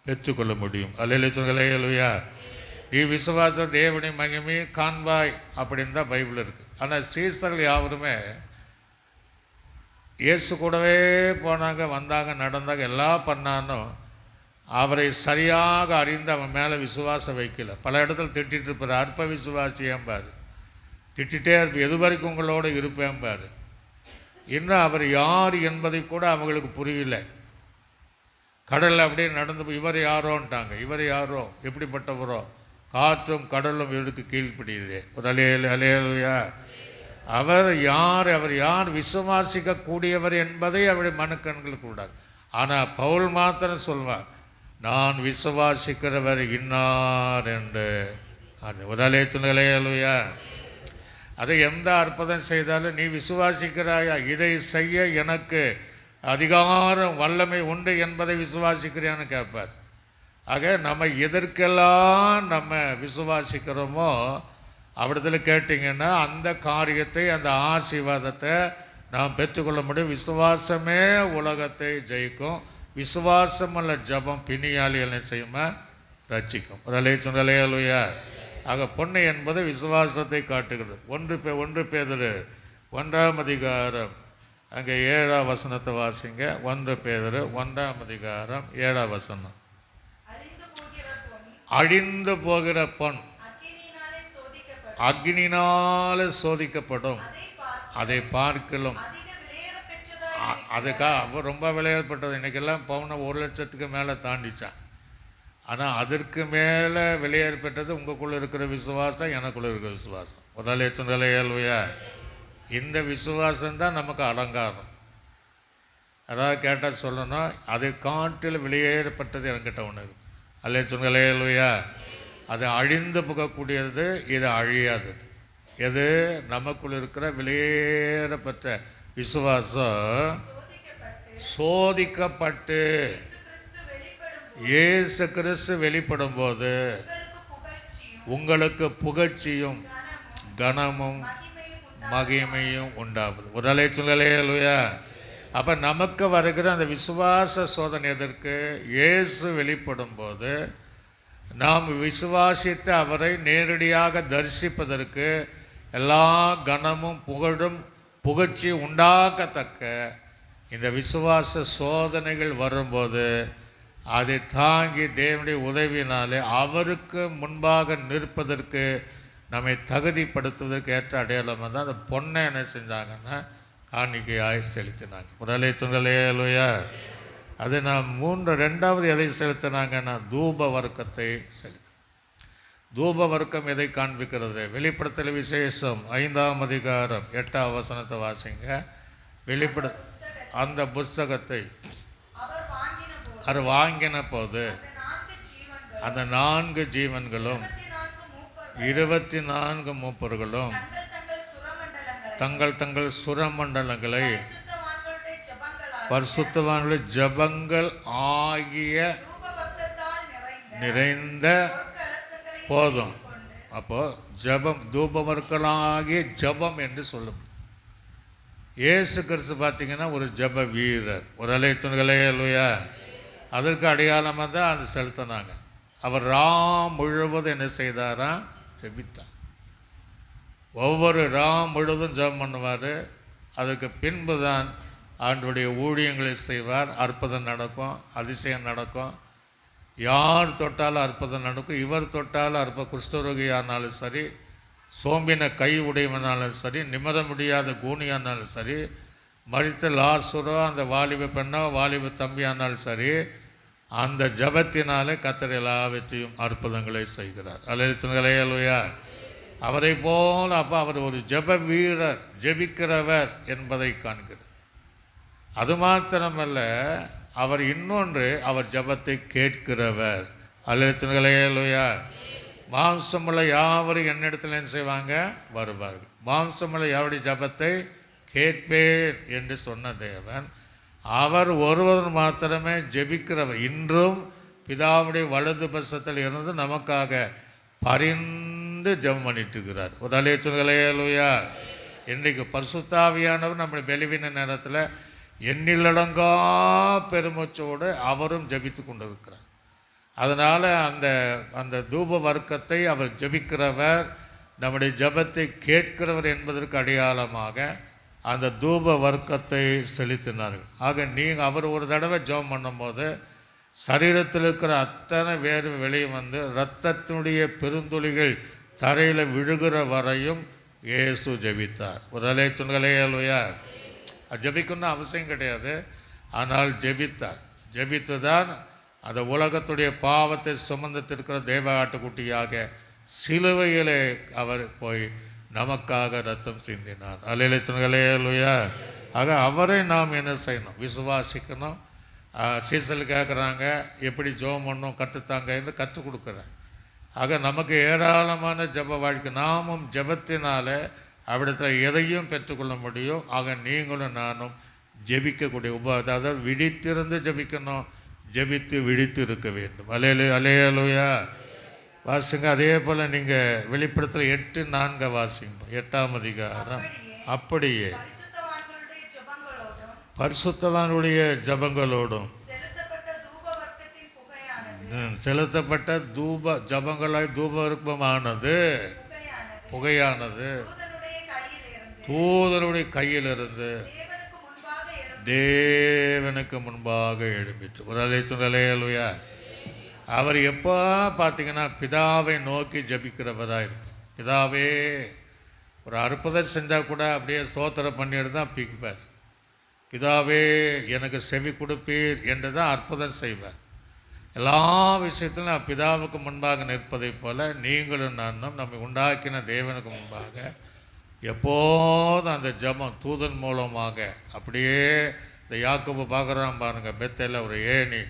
பெற்றுக்கொள்ள முடியும். அல்லேலூயா. நீ விசுவாச தேவனை மகிமை காண்பாய் அப்படின்னு தான் பைபிள் இருக்குது. ஆனால் சீசர்கள் யாவருமே இயேசு கூடவே போனாங்க, வந்தாங்க, நடந்தாங்க, எல்லாம் பண்ணாலும் அவரை சரியாக அறிந்து அவன் மேலே விசுவாசம் வைக்கல. பல இடத்துல திட்டிகிட்டு இருப்பார். அற்ப விசுவாசியம்பார், திட்டிகிட்டே இருப்பேன், எது வரைக்கும் உங்களோட இருப்பேன்பார். இன்னும் அவர் யார் என்பதை கூட அவங்களுக்கு புரியல. கடலில் அப்படியே நடந்து இவர் யாரோன்ட்டாங்க. இவர் யாரோ, எப்படிப்பட்டவரோ? காற்றும் கடலும் இவருக்கு கீழ்ப்படியுது. ஒரு அல்லேலூயா. அவர் யார் விசுவாசிக்க கூடியவர் என்பதை அவருடைய மனுக்கண்களுக்கு கூடாது. ஆனால் பவுல் மாத்திரம் சொல்வார், நான் விசுவாசிக்கிறவர் இன்னார் என்று. ஒரு அல்லேலூயா. அதை எந்த அற்புதம் செய்தாலும் நீ விசுவாசிக்கிறாயா, இதை செய்ய எனக்கு அதிகாரம் வல்லமை உண்டு என்பதை விசுவாசிக்கிறியான்னு கேட்பார். ஆக நம்ம எதற்கெல்லாம் நம்ம விசுவாசிக்கிறோமோ அவரிடத்தில் கேட்டிங்கன்னா அந்த காரியத்தை, அந்த ஆசீர்வாதத்தை நாம் பெற்றுக்கொள்ள முடியும். விசுவாசமே உலகத்தை ஜெயிக்கும். விசுவாசம் அல்ல ஜபம் பிணியாளிகளை செய்யுமா ரட்சிக்கும். ஒரு அல்லேலூயா. ஆக பொண்ணு என்பது விசுவாசத்தை காட்டுகிறது. 1 பேதுரு 1ஆம் அதிகாரம் அங்கே 7ஆம் வசனத்தை வாசிங்க. 1 பேதுரு 1ஆம் அதிகாரம் 7ஆம் வசனம். அழிந்து போகிற பொன் அக்னியினாலே சோதிக்கப்படும், அதை பார்க்கலும் அதுக்காக ரொம்ப விலையேற்பட்டது. இன்றைக்கெல்லாம் பவுனை 1 லட்சத்துக்கு மேலே தாண்டிச்சான். ஆனால் அதற்கு மேலே விலையேற்பட்டது உங்களுக்குள்ளே இருக்கிற விசுவாசம், எனக்குள்ளே இருக்கிற விசுவாசம். ஒரு அல்லேலூயா. இந்த விசுவாசம்தான் நமக்கு அலங்காரம். அதாவது கேட்டால் சொல்லணும், அதை காட்டில் வெளியேறப்பட்டது என்கிட்ட ஒன்று இருக்குது. அல்லேலூயா. அது அழிந்து போகக்கூடியது, இது அழியாதது. எது? நமக்குள் இருக்கிற வெளியேறப்பட்ட விசுவாசம் சோதிக்கப்பட்டு இயேசு கிறிஸ்து வெளிப்படும் போது உங்களுக்கு புகழ்ச்சியும் கனமும் மகிமையும் உண்டாகுது. ஒரு அல்லேலூயா. அப்போ நமக்கு வருகிற அந்த விசுவாச சோதனை எதற்கு? இயேசு வெளிப்படும் போது நாம் விசுவாசித்து அவரை நேரடியாக தரிசிப்பதற்கு எல்லா கனமும் புகழும் புகழ்ச்சி உண்டாக்கத்தக்க இந்த விசுவாச சோதனைகள் வரும்போது அதை தாங்கி தேவனுடைய உதவியினாலே அவருக்கு முன்பாக நிற்பதற்கு நம்மை தகுதிப்படுத்துவதற்கு ஏற்ற அடையாளமாக தான் அந்த பொண்ணை என்ன செஞ்சாங்கன்னா காணிக்கையாய் செலுத்தினாங்க. ஒரு அல்லேலூயா. அது நான் 2வது எதை செலுத்தினாங்கன்னா தூப வர்க்கத்தை செலுத்த. தூப வர்க்கம் எதை காண்பிக்கிறது? வெளிப்படுத்தல் விசேஷம் 5ஆம் அதிகாரம் 8ஆம் வசனத்தை வாசிங்க. வெளிப்பட அந்த புஸ்தகத்தை அவர் வாங்கின போது அந்த 4 ஜீவன்களும் 24 மூப்பர்களும் தங்கள் சுரமண்டலங்களை பரிசுத்தவான்களுடைய ஜபங்கள் ஆகிய நிறைந்த போதும். அப்போ ஜபம் தூபவர்களாகிய ஜபம் என்று சொல்லும். இயேசு கிறிஸ்து பார்த்தீங்கன்னா ஒரு ஜப வீரர். ஒரு அல்லேலூயா. அதற்கு அடையாளமாக தான் அது செலுத்தினாங்க. அவர் முழுவதும் என்ன செய்தாராம்? ஜெபித்தார். ஒவ்வொரு முழுவதும் ஜெபம் பண்ணுவார். அதுக்கு பின்பு தான் ஆண்டவருடைய ஊழியங்களை செய்வார். அற்புதம் நடக்கும், அதிசயம் நடக்கும். யார் தொட்டாலும் அற்புதம் நடக்கும். இவர் தொட்டாலும் குஷ்டரோகியானாலும் சரி, சோம்பின கை உடையவனாலும் சரி, நிமிர முடியாத கூனியானாலும் சரி, மரித்த லாசரோ அந்த வாலிப பெண்ணோ வாலிப தம்பியானாலும் சரி, அந்த ஜபத்தினாலே கர்த்தர் எல்லாவற்றையும் அற்புதங்களை செய்கிறார். அல்லேலூயா. அவரை போல அப்போ அவர் ஒரு ஜப வீரர், ஜெபிக்கிறவர் என்பதை காண்கிறார். அது மாத்திரமல்ல, அவர் இன்னொன்று, அவர் ஜெபத்தை கேட்கிறவர். அல்லேலூயா. மாம்சமுள்ள யாவரும் என்னிடத்தில் என்ன செய்வாங்க? வருவார்கள். மாம்சமுள்ள யாருடைய ஜெபத்தை கேட்பேன் என்று சொன்ன தேவன், அவர் ஒருவர் மாத்திரமே ஜெபிக்கிறவர். இன்றும் பிதாவுடைய வலது பட்சத்தில் இருந்து நமக்காக பரிந்து ஜெபம் பண்ணிட்டு இருக்கிறார். ஒரு அல்லேலூயா. இன்றைக்கு பரிசுத்தாவியானவர் நம்முடைய பலவீன நேரத்தில் எண்ணிலடங்கா பெருமூச்சோடு அவரும் ஜெபித்து கொண்டு இருக்கிறார். அதனால் அந்த தூப வர்க்கத்தை அவர் ஜெபிக்கிறவர், நம்முடைய ஜெபத்தை கேட்கிறவர் என்பதற்கு அடையாளமாக அந்த தூப வர்க்கத்தை செலுத்தினார்கள். ஆக நீங்கள் அவர் ஒரு தடவை ஜெபம் பண்ணும்போது சரீரத்தில் இருக்கிற அத்தனை வேறு வெளியே வந்து இரத்தத்தினுடைய பெருந்துளிகள் தரையில் விழுகிற வரையும் இயேசு ஜெபித்தார். ஒரு அல்லேலூயா. ஜெபிக்கணும்னு அவசியம் கிடையாது, ஆனால் ஜெபித்தார். ஜெபித்து தான் அந்த உலகத்துடைய பாவத்தை சுமந்திருக்கிற தேவ ஆட்டுக்குட்டியாக சிலுவையிலே அவர் போய் நமக்காக ரத்தம் சிந்தினார். அல்லேலூயா. ஆக அவரை நாம் என்ன செய்யணும்? விசுவாசிக்கணும். சீசல் கேட்குறாங்க, எப்படி ஜெபம் பண்ணணும் கற்றுத்தாங்க என்று கற்றுக் கொடுக்குறேன். ஆக நமக்கு ஏராளமான ஜெப வாழ்க்கை, நாமும் ஜெபத்தினால அவிடத்தில் எதையும் பெற்றுக்கொள்ள முடியும். ஆக நீங்களும் நானும் ஜெபிக்கக்கூடிய அதாவது விழித்திருந்து ஜெபிக்கணும், ஜெபித்து விழித்து இருக்க வேண்டும். அல்லேலூயா. வாசிங்க. அதே போல் நீங்கள் வெளிப்படுத்தல் 8:4 வாசிங்க. 8ஆம் அதிகாரம். அப்படியே பரிசுத்தவானுடைய ஜபங்களோடும் செலுத்தப்பட்ட தூப ஜபங்களாய் தூபமானது புகையானது தூதருடைய கையிலிருந்து தேவனுக்கு முன்பாக எழும்பிச்சு. ஒரு அல்லேலூயா. அவர் எப்போ பார்த்தீங்கன்னா பிதாவை நோக்கி ஜபிக்கிறவராக இருக்கும். பிதாவே, ஒரு அற்புதம் செஞ்சால் கூட அப்படியே ஸ்தோத்திரம் பண்ணிட்டு தான் பிடிப்பார். பிதாவே எனக்கு செவி கொடுப்பீர் என்று தான் அற்புதம் செய்வார். எல்லா விஷயத்திலும் பிதாவுக்கு முன்பாக நிற்பதைப் போல நீங்களும் நானும் நம்மை உண்டாக்கின தேவனுக்கு முன்பாக எப்போதும் அந்த ஜபம் தூதன் மூலமாக அப்படியே இந்த யாக்கோபு பார்க்குறான் பாருங்கள், பெத்தேலில் ஒரு ஏணி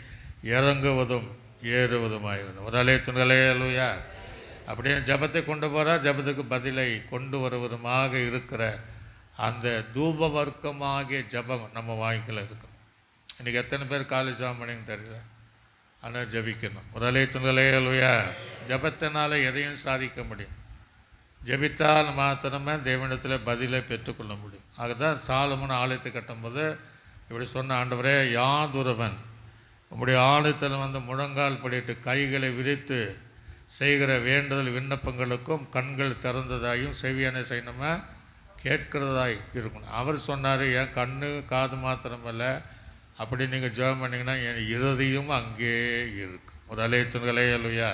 இறங்குவதும் ஏறுவதுமாயிருந்தது. ஒரு அல்லேலூயா. அப்படியே ஜபத்தை கொண்டு போகிறார், ஜபத்துக்கு பதிலை கொண்டு வருவதுமாக இருக்கிற அந்த தூப வர்க்கமாகிய ஜபம் நம்ம வாய்க்கில் இருக்கும். இன்றைக்கி எத்தனை பேர் காலேஜ் ஜபம் பண்ணின்னு தெரியல, ஆனால் ஜபிக்கணும். ஒரு அல்லேலூயா. ஜபத்தினால் எதையும் சாதிக்க முடியும். ஜபித்தால் மாத்திரமே தேவனிடத்தில் பதிலை பெற்றுக்கொள்ள முடியும். அதுதான் சாலமோன் ஆலயத்தை கட்டும்போது இப்படி சொன்ன, ஆண்டவரே, யாதொருவன் உம்முடைய ஆலயத்தில் வந்து முழங்கால் படிட்டு கைகளை விரித்து செய்கிற வேண்டுதல் விண்ணப்பங்களுக்கும் கண்கள் திறந்ததாயும் செவியான செய்யணுமா கேட்கிறதாய் இருக்கணும். அவர் சொன்னார், என் கண்ணு காது மாத்திரமல்ல, அப்படி நீங்கள் ஜெபம் பண்ணிங்கன்னா என் இருதயம் அங்கே இருக்கும். ஒரு அல்லேலூயா.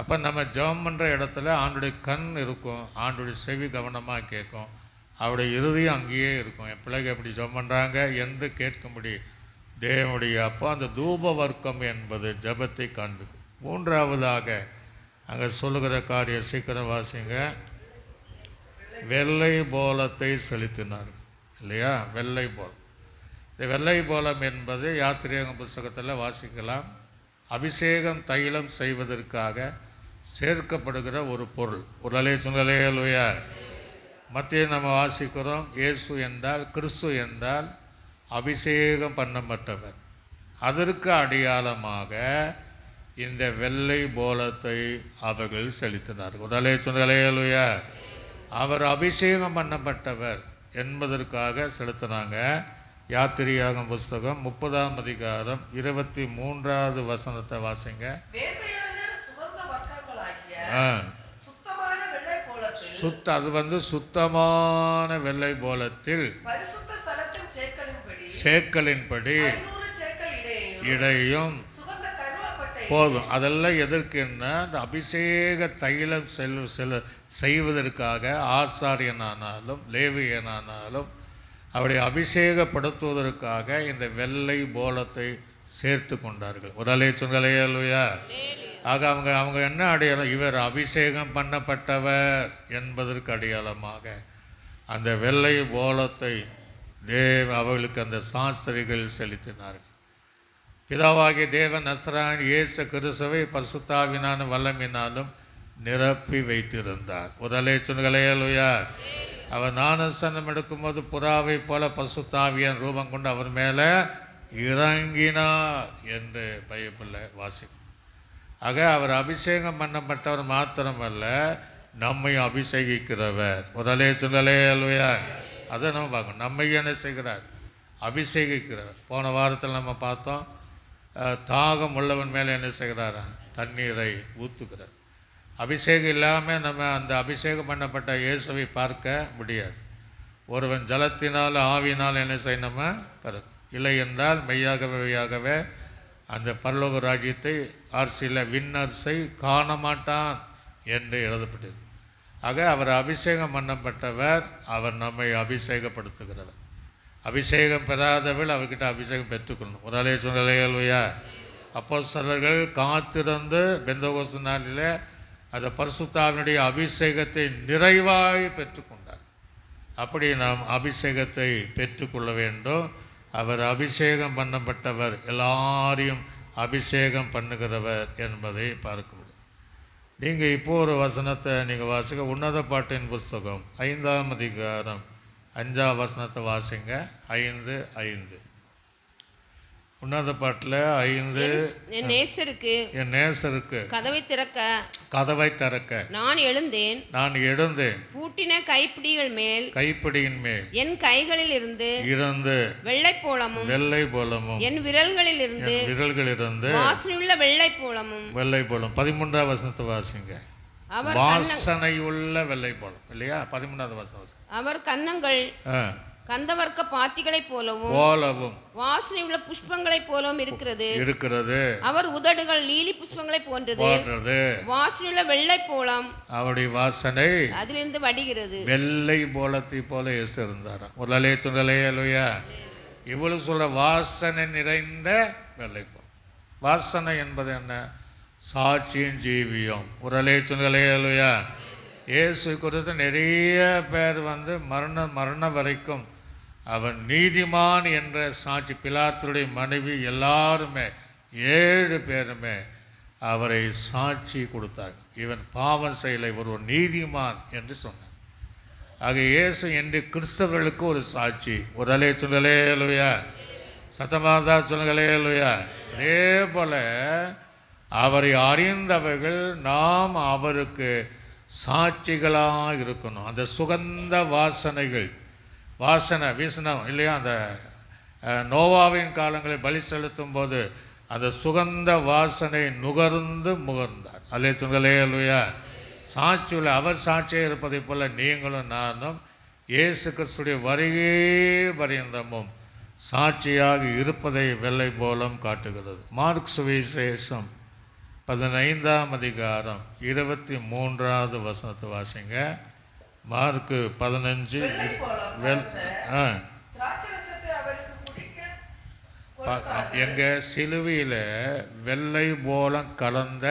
அப்போ நம்ம ஜெபம் பண்ணுற இடத்துல ஆண்டுடைய கண் இருக்கும், ஆண்டுடைய செவி கவனமாக கேட்கும், அவருடைய இருதயம் அங்கேயே இருக்கும். என் பிள்ளைங்க எப்படி ஜெபம் பண்ணுறாங்க என்று கேட்கும்படி தேவனுடைய அப்போ அந்த தூப வர்க்கம் என்பது ஜபத்தை காண்பிக்கும். மூன்றாவதாக அங்கே சொல்லுகிற காரியம் சீக்கிரம் வாசிங்க. வெள்ளை போலத்தை செலுத்தினார் இல்லையா? வெள்ளை போலம். இந்த வெள்ளை போலம் என்பது யாத்திரையகம் புஸ்தகத்தில் வாசிக்கலாம். அபிஷேகம் தைலம் செய்வதற்காக சேர்க்கப்படுகிற ஒரு பொருள். ஒரு அல்லேலூயா. மத்திய நம்ம வாசிக்கிறோம், இயேசு என்றால், கிறிஸ்து என்றால் அபிஷேகம் பண்ணப்பட்டவர். அதற்கு அடையாளமாக இந்த வெள்ளை போலத்தை அவர்கள் செலுத்தினார்கள். ஒரு அல்லேலூயா. அவர் அபிஷேகம் பண்ணப்பட்டவர் என்பதற்காக செலுத்தினாங்க. யாத்திரையாகும் புஸ்தகம் 30ஆம் அதிகாரம் 23வது வசனத்தை வாசிங்க. அது வந்து சுத்தமான வெள்ளை போலத்தில் சேக்கலின்படி இடையும் போதும். அதெல்லாம் எதற்குன்னா அந்த அபிஷேக தைலம் செய்வதற்காக ஆசாரியனானாலும் லேவியனானாலும் அவரை அபிஷேகப்படுத்துவதற்காக இந்த வெள்ளை போலத்தை சேர்த்து கொண்டார்கள். ஒரு அல்லேலூயா. ஆக அவங்க என்ன அடையாளம்? இவர் அபிஷேகம் பண்ணப்பட்டவர் என்பதற்கு அடையாளமாக அந்த வெள்ளை போலத்தை அவர்களுக்கு அந்த சாஸ்திரிகள் செலுத்தினார்கள். பிதாவாகிய தேவன் நசராயன் இயேசு கிறிஸ்துவை பரிசுத்தாவினாலும் வல்லமினாலும் நிரப்பி வைத்திருந்தார். ஒரு அலேச்சுன்களையலுயா. அவர் ஞானஸ்நானம் எடுக்கும்போது புறாவை போல பரிசுத்தாவியன் ரூபம் கொண்டு அவர் மேலே இறங்கினார் என்று பைபிளில் வாசிக்கும். ஆக அவர் அபிஷேகம் பண்ணப்பட்டவர் மாத்திரமல்ல, நம்மை அபிஷேகிக்கிறவர். ஒரு அலேச்சுன்களையலுயா. அதை நம்ம பார்க்கணும். நம்மை என்ன செய்கிறார்? அபிஷேகிக்கிறவர். போன வாரத்தில் நம்ம பார்த்தோம், தாகம் உள்ளவன் மேலே என்ன செய்கிறாரா? தண்ணீரை ஊற்றுக்கிறார். அபிஷேகம் இல்லாமல் நம்ம அந்த அபிஷேகம் பண்ணப்பட்ட இயேசுவை பார்க்க முடியாது. ஒருவன் ஜலத்தினால் ஆவினால் என்ன செய்யணுமா? பிறகு இல்லை என்றால் மெய்யாகவே அந்த பரலோக ராஜ்யத்தை ஆர்சியில் விண்ணரசை காண மாட்டான் என்று எழுதப்பட்டது. ஆக அவர் அபிஷேகம் பண்ணப்பட்டவர், அவர் நம்மை அபிஷேகப்படுத்துகிறவர். அபிஷேகம் பெறாதவர்கள் அவர்கிட்ட அபிஷேகம் பெற்றுக்கொள்ளணும். ஒரு அலேசுலையா. அப்போஸ்தலர்கள் காத்திருந்து பெந்தகோஸ்து நாளில் அந்த பரிசுத்தாவினுடைய அபிஷேகத்தை நிறைவாய் பெற்றுக்கொண்டார். அப்படி நாம் அபிஷேகத்தை பெற்றுக்கொள்ள வேண்டும். அவர் அபிஷேகம் பண்ணப்பட்டவர், எல்லாரையும் அபிஷேகம் பண்ணுகிறவர் என்பதை பார்க்க முடியும். நீங்கள் இப்போ ஒரு வசனத்தை நீங்கள் வாசிக்க, உன்னத பாட்டின் புஸ்தகம் 5ஆம் அதிகாரம் 5ஆம் வசனத்தை வாசிங்க. 5:5. உன்னத பாட்டில் 5. என் நேசருக்கு கதவை திறக்க நான் எழுந்தேன். பூட்டின கைப்பிடியின் மேல் என் கைகளில் இருந்து வெள்ளை போலமும் என் விரல்களில் இருந்து வாசனையுள்ள வெள்ளை போலமும் 13ஆம் வசனத்தை வாசிங்க. வாசனையுள்ள வெள்ளை போலம் இல்லையா? 13ஆவது வசனம். அவர் கன்னங்கள் கந்தவர்க்க பாத்திகளைப் போலவும் வாசனை உள்ள புஷ்பங்களைப் போலவும் இருக்கிறது. அவர் உதடுகள் லீலி புஷ்பங்களைப் போன்றது. வாசனையுள்ள வெள்ளை போலம் அவருடைய வாசனை அதிலிருந்து வடிகிறது. வெள்ளை போலத்தை போல இயேசு இருந்தாராம். ஒரு அலேச்சுன்களையலுயா. இவ்வளவு சொல்ல வாசனை நிறைந்த வெள்ளை போலம். வாசனை என்பது என்ன? சாட்சியின் ஜீவியம். ஒரு அலேச்சுன்களையலுயா. இயேசு குறித்து நிறைய பேர் மரணம் வரைக்கும் அவன் நீதிமான் என்ற சாட்சி, பிலாத்துடைய மனைவி எல்லாருமே 7 பேருமே அவரை சாட்சி கொடுத்தாங்க. இவன் பாவம் செய்யலை, ஒரு நீதிமான் என்று சொன்னார். ஆக இயேசு என்று கிறிஸ்தவர்களுக்கு ஒரு சாட்சி. ஒரு அலேச்சுன்களையலுயா. சத்தமாதா சொல்லுங்களையலுயா. அதே போல அவரை அறிந்தவர்கள் நாம் அவருக்கு சாட்சிகளாக இருக்கணும். அந்த சுகந்த வாசனை வீசணும் இல்லையா? அந்த நோவாவின் காலங்களில் பலி செலுத்தும் போது அந்த சுகந்த வாசனை முகர்ந்தார். அல்லேலூயா. சாட்சியுள்ள அவர் சாட்சியாக இருப்பதை போல நீங்களும் நானும் இயேசு கிறிஸ்துடைய வருகை பரியந்தமும் சாட்சியாக இருப்பதை வெள்ளை போலம் காட்டுகிறது. மார்க் சுவிசேஷம் 15ஆம் அதிகாரம் 23ஆவது வசனத்தை வாசிங்க. மார்க்கு 15. எங்க சிலுவையில் வெள்ளை போலம் கலந்த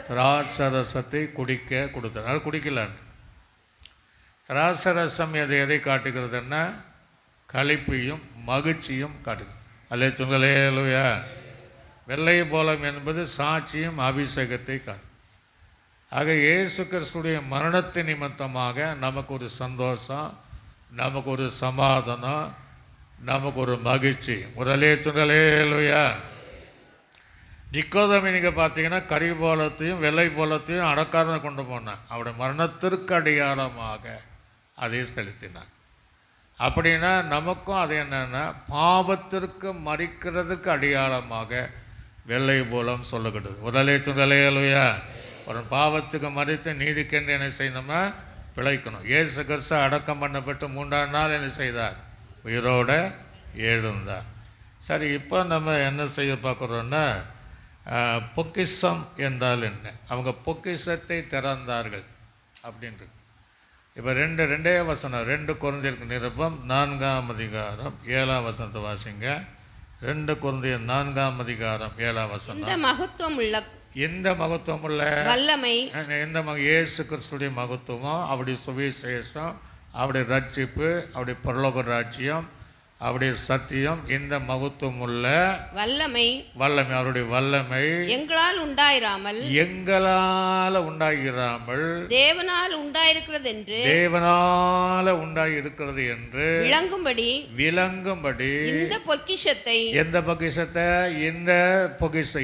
திராட்சரசத்தை குடிக்க கொடுத்தார். அது குடிக்கலான்னு. திராட்சரசம் எதை காட்டுகிறதுன்னா களிப்பையும் மகிழ்ச்சியும் காட்டுகிறது. அல்லேலூயா. வெள்ளை போலம் என்பது சாட்சியும் அபிஷேகத்தை காட்டும். ஆக இயேசு கிறிஸ்துடைய மரணத்தின் நிமித்தமாக நமக்கு ஒரு சந்தோஷம், நமக்கு ஒரு சமாதானம், நமக்கு ஒரு மகிழ்ச்சி. ஒரு அல்லேலூயா. நிக்கோதேமை நீங்கள் பார்த்தீங்கன்னா கரி போலத்தையும் வெள்ளை போலத்தையும் அடக்காரனை கொண்டு போனான். அவருடைய மரணத்திற்கு அடையாளமாக அதை செலுத்தினான். அப்படின்னா நமக்கும் அது என்னென்னா பாவத்திற்கு மறிக்கிறதுக்கு அடையாளமாக வெள்ளை போலம் சொல்லப்படுது. ஒரு அல்லேலூயா. ஒரு பாவத்துக்கு மறித்து நீதிக்கென்று என்ன செய்யணுமா? பிழைக்கணும். இயேசு கிறிஸ்து அடக்கம் பண்ணப்பட்டு 3ஆம் நாள் என்ன செய்தார்? உயிரோட எழுந்தார். சரி, இப்போ நம்ம என்ன செய்ய பார்க்குறோன்னா பொக்கிஷம் என்றால் என்ன? அவங்க பொக்கிஷத்தை திறந்தார்கள் அப்படின்றது. இப்போ ரெண்டே வசனம் 2 கொரிந்தியர் நிருபம் 4ஆம் அதிகாரம் 7ஆம் வசனத்தை வாசிங்க. 2 கொரிந்தியர் 4ஆம் அதிகாரம் 7ஆம் வசனம். எந்த மகத்துவம் உள்ள வல்லமை, எந்த இயேசு கிறிஸ்துடைய மகத்துவம், அவருடைய சுவிசேஷம், அவருடைய ரட்சிப்பு, அவருடைய பரலோக ராஜ்யம், அவருடைய சத்தியம், இந்த மகத்துவம் உள்ள வல்லமை அவருடைய வல்லமை எங்களால் உண்டாயிராமல் தேவனால் உண்டாயிருக்கிறது என்று விளங்கும்படி இந்த பொக்கிஷத்தை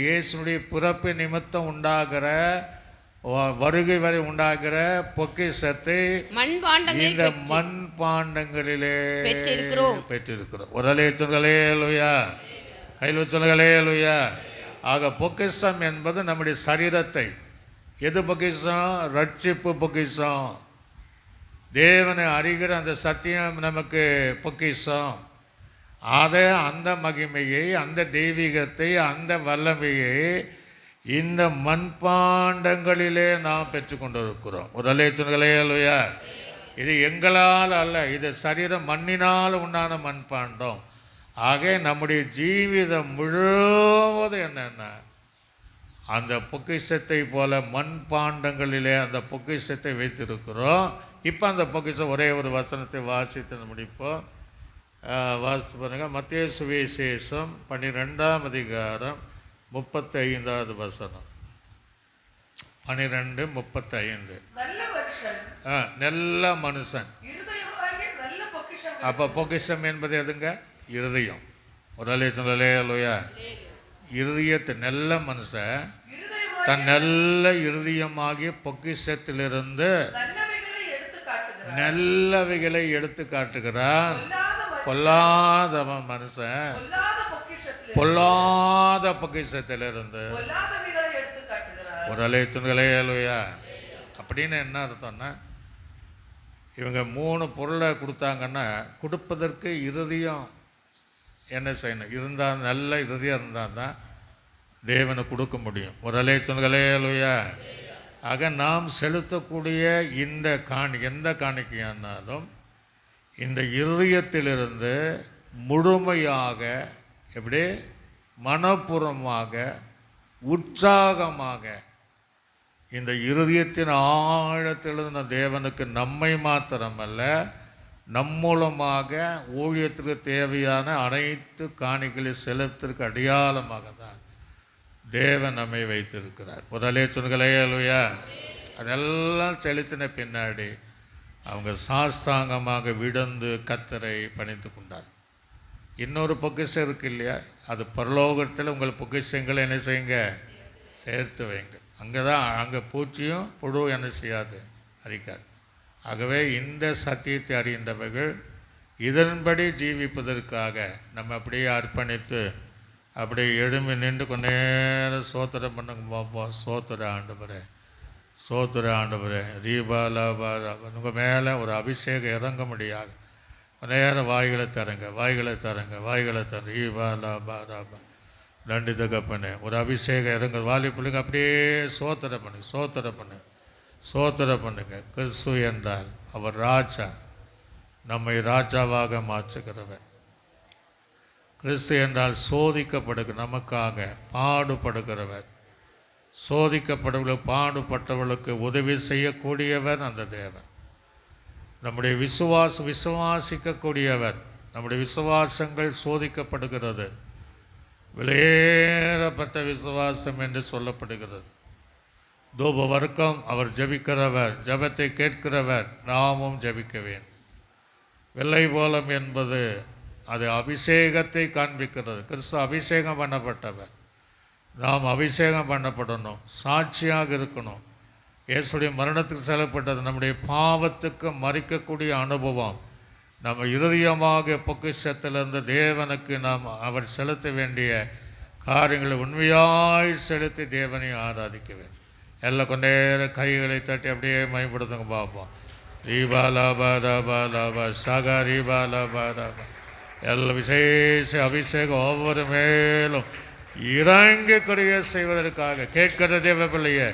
இயேசுடைய பிறப்பு நிமித்தம் உண்டாகிற வருகை வரை உண்டாகிற பொக்கிஷத்தை இந்த மண்பாண்டங்களிலே பெற்றிருக்கிறோம். ஒரு அலேலுயா, கையில் சொல்லுங்களேலுயா. ஆக பொக்கிஷம் என்பது நம்முடைய சரீரத்தை, எது பொக்கிஷம்? ரட்சிப்பு பொக்கிஷம். தேவனை அறிகிற அந்த சத்தியம் நமக்கு பொக்கிஷம். அதை, அந்த மகிமையை, அந்த தெய்வீகத்தை, அந்த வல்லமையை இந்த மண்பாண்டங்களிலே நாம் பெற்றுக்கொண்டிருக்கிறோம். ஒரு அலேலுயா. இது எங்களால் அல்ல, இது சரீரம் மண்ணினால் உண்டான மண்பாண்டம். ஆக நம்முடைய ஜீவிதம் முழுவதும் என்னென்ன அந்த பொக்கிஷத்தை போல மண்பாண்டங்களிலே அந்த பொக்கிஷத்தை வைத்திருக்கிறோம். இப்போ அந்த பொக்கிஷம் ஒரே ஒரு வசனத்தை வாசித்து முடிப்போம். வாசித்து பாருங்கள். மத்தேயு சுவிசேஷம் 12ஆம் அதிகாரம் 35வது வசனம். 12:35. நல்ல மனுஷன். அப்போ பொக்கிஷம் என்பது எதுங்க? இருதயம். ஒரு அலேலுயா. இருதயத்தை நல்ல மனுஷன் தன் நல்ல இருதயமாகிய பொக்கிஷத்திலிருந்து நல்லவைகளை எடுத்து காட்டுகிறான். பொல்லாத மனுஷன் பொல்லாத பொக்கிஷத்திலிருந்து ஒரு அலேலுயா. அப்படின்னு என்ன அர்த்தம்னா, இவங்க 3 பொருளை கொடுத்தாங்கன்னா கொடுப்பதற்கு இருதயம் என்ன செய்யணும்? இருந்தால், நல்ல இருதயம் இருந்தால் தான் தேவனை கொடுக்க முடியும். ஒரு அலேலுயா. ஆக நாம் செலுத்தக்கூடிய இந்த எந்த காணிக்கையானாலும் இந்த இருதயத்திலிருந்து முழுமையாக, எப்படி, மனப்பூர்வமாக, உற்சாகமாக இந்த இருதயத்தின் ஆழத்திலிருந்து தேவனுக்கு நம்மை மாத்திரமல்ல, நம் மூலமாக ஊழியத்திற்கு தேவையான அனைத்து காணிகளை செலுத்திற்கு அடையாளமாக தான் தேவன் நம்மை வைத்திருக்கிறார். ஒரு அலேலுயா. அதெல்லாம் செலுத்தின பின்னாடி அவங்க சாஸ்தாங்கமாக விழுந்து கர்த்தரை பணிந்து கொண்டார். இன்னொரு பொக்கிஷம் இருக்கு இல்லையா? அது பரலோகத்தில் உங்கள் பொக்கிஷங்களை என்ன செய்யுங்க? சேர்த்து வைங்க. அங்கே பூச்சியும் புழு என்ன செய்யாது? அரிக்காது. ஆகவே இந்த சத்தியத்தை அறிந்தவர்கள் இதன்படி ஜீவிப்பதற்காக நம்ம அப்படியே அர்ப்பணித்து அப்படியே எழும்பி நின்று கொஞ்ச நேரம் சோத்திரம் பண்ணுங்க பார்ப்போம். சோத்திர ஆண்டவரே ரீபாலாபா. உங்கள் மேலே ஒரு அபிஷேகம் இறங்க முடியாது. நேரம் வாய்களை தரங்க ரீபாலாபா ராபா. நன்றி தகப்பனே. ஒரு அபிஷேகம் இறங்க வாலி பிள்ளைங்க அப்படியே சோத்திர பண்ணுங்க. கிறிஸ்து என்றால் அவர் ராஜா, நம்மை ராஜாவாக மாற்றுகிறவர். கிறிஸ்து என்றால் நமக்காக பாடுபடுகிறவர். பாடுபட்டவர்களுக்கு உதவி செய்யக்கூடியவர் அந்த தேவன். நம்முடைய விசுவாசிக்கக்கூடியவர். நம்முடைய விசுவாசங்கள் சோதிக்கப்படுகிறது. விலையேறப்பட்ட விசுவாசம் என்று சொல்லப்படுகிறது. தூப வர்க்கம் அவர் ஜபிக்கிறவர், ஜபத்தை கேட்கிறவர். நாமும் ஜபிக்க வேண்டும். வெள்ளை போலம் என்பது அது அபிஷேகத்தை காண்பிக்கிறது. கிறிஸ்து அபிஷேகம் பண்ணப்பட்டவர். நாம் அபிஷேகம் பண்ணப்படணும், சாட்சியாக இருக்கணும். இயேசுடைய மரணத்துக்கு செல்லப்பட்டது நம்முடைய பாவத்துக்கு மறிக்கக்கூடிய அனுபவம். நம்ம இருதயமாக பொக்கிஷத்திலிருந்து தேவனுக்கு நாம் அவர் செலுத்த வேண்டிய காரியங்களை உண்மையாய் செலுத்தி தேவனை ஆராதிக்க வேண்டும். எல்லாம் கொஞ்ச நேரம் கைகளை தட்டி அப்படியே மயப்படுத்துங்க பார்ப்போம். ரீபாலாபா சகா ரீபாலாபா. எல்லாம் விசேஷ அபிஷேகம் ஒவ்வொரு மேலும் இறங்கி கிரியை செய்வதற்காக கேட்கிற தேவ பிள்ளையே,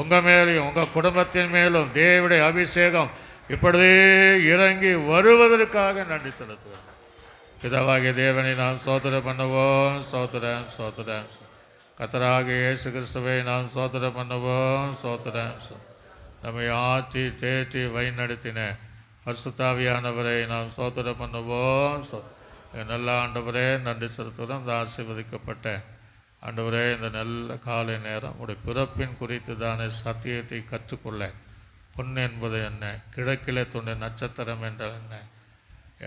உங்கள் மேலேயும் உங்கள் குடும்பத்தின் மேலும் தேவனுடைய அபிஷேகம் இப்பொழுதே இறங்கி வருவதற்காக நன்றி செலுத்துவோம். பிதாவாகிய தேவனை நாம் சோதனை பண்ணுவோம். சோத்திரம். கர்த்தராகிய இயேசு கிறிஸ்துவை நாம் சோதனை பண்ணுவோம். நம்மை ஆற்றி தேற்றி வழி நடத்தின பரிசுத்த ஆவியானவரை நாம் சோதனை பண்ணுவோம். நல்ல ஆண்டவரே நன்றி செலுத்துகிறோம். இந்த ஆசீர்வதிக்கப்பட்ட ஆண்டவரே இந்த நல்ல காலை நேரம் உடைய பிறப்பின் குறித்து தானே சத்தியத்தை கற்றுக்கொள்ள பொன் என்பது என்ன, கிழக்கிலே தோன்றிய நட்சத்திரம் என்றால்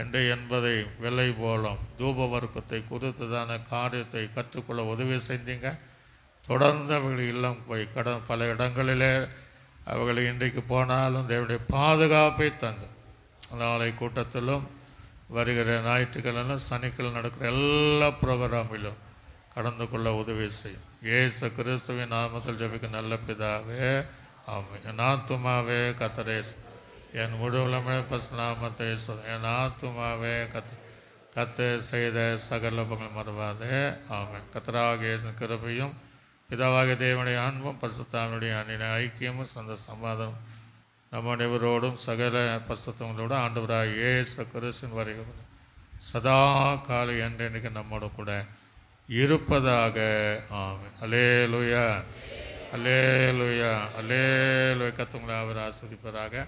என்ன என்பதை வெள்ளை போலம் தூப வர்க்கத்தை குறித்து தானே காரியத்தை கற்றுக்கொள்ள உதவி செஞ்சீங்க. தொடர்ந்து அவர்கள் இல்லம் போய் பல இடங்களிலே அவர்கள் இன்றைக்கு போனாலும் தேவனுடைய பாதுகாப்பை தந்து நாளை கூட்டத்திலும் வருகிற ஞாயிற்றுக்கிழமையிலும் சனிக்கிழமை நடக்கிற எல்லா ப்ரோக்ராமிலும் கடந்து கொள்ள உதவி செய்யும். இயேசு கிறிஸ்துவின் நாமத்தில் ஜெபிக்க நல்ல பிதாவே, ஆமென். என் ஆத்துமாவே கர்த்தரை, என் முழுவலுமே நாமத்தை என் ஆத்துமாவே கர்த்தர் செய்த சகல பங்கள் மறவாதே, ஆமென். கர்த்தராகிய இயேசுவின் கிருபையும் பிதாவாகிய தேவனுடைய அன்பும் பரிசுத்தாவினுடைய அன்பின் ஐக்கியமும் அந்த சமாதானம் நம்ம அனைவரோடும் சகல பரிசுத்தங்களோடு ஆண்டவராகிய இயேசு கிறிஸ்துவின் வருகை சதா காலை என்றென்றைக்கு நம்மோட கூட இருப்பதாக, ஆமென். அல்லேலூயா, அல்லேலூயா, அல்லேலூயா. கர்த்தர் உங்களை அவர் ஆசீர்வதிப்பாராக.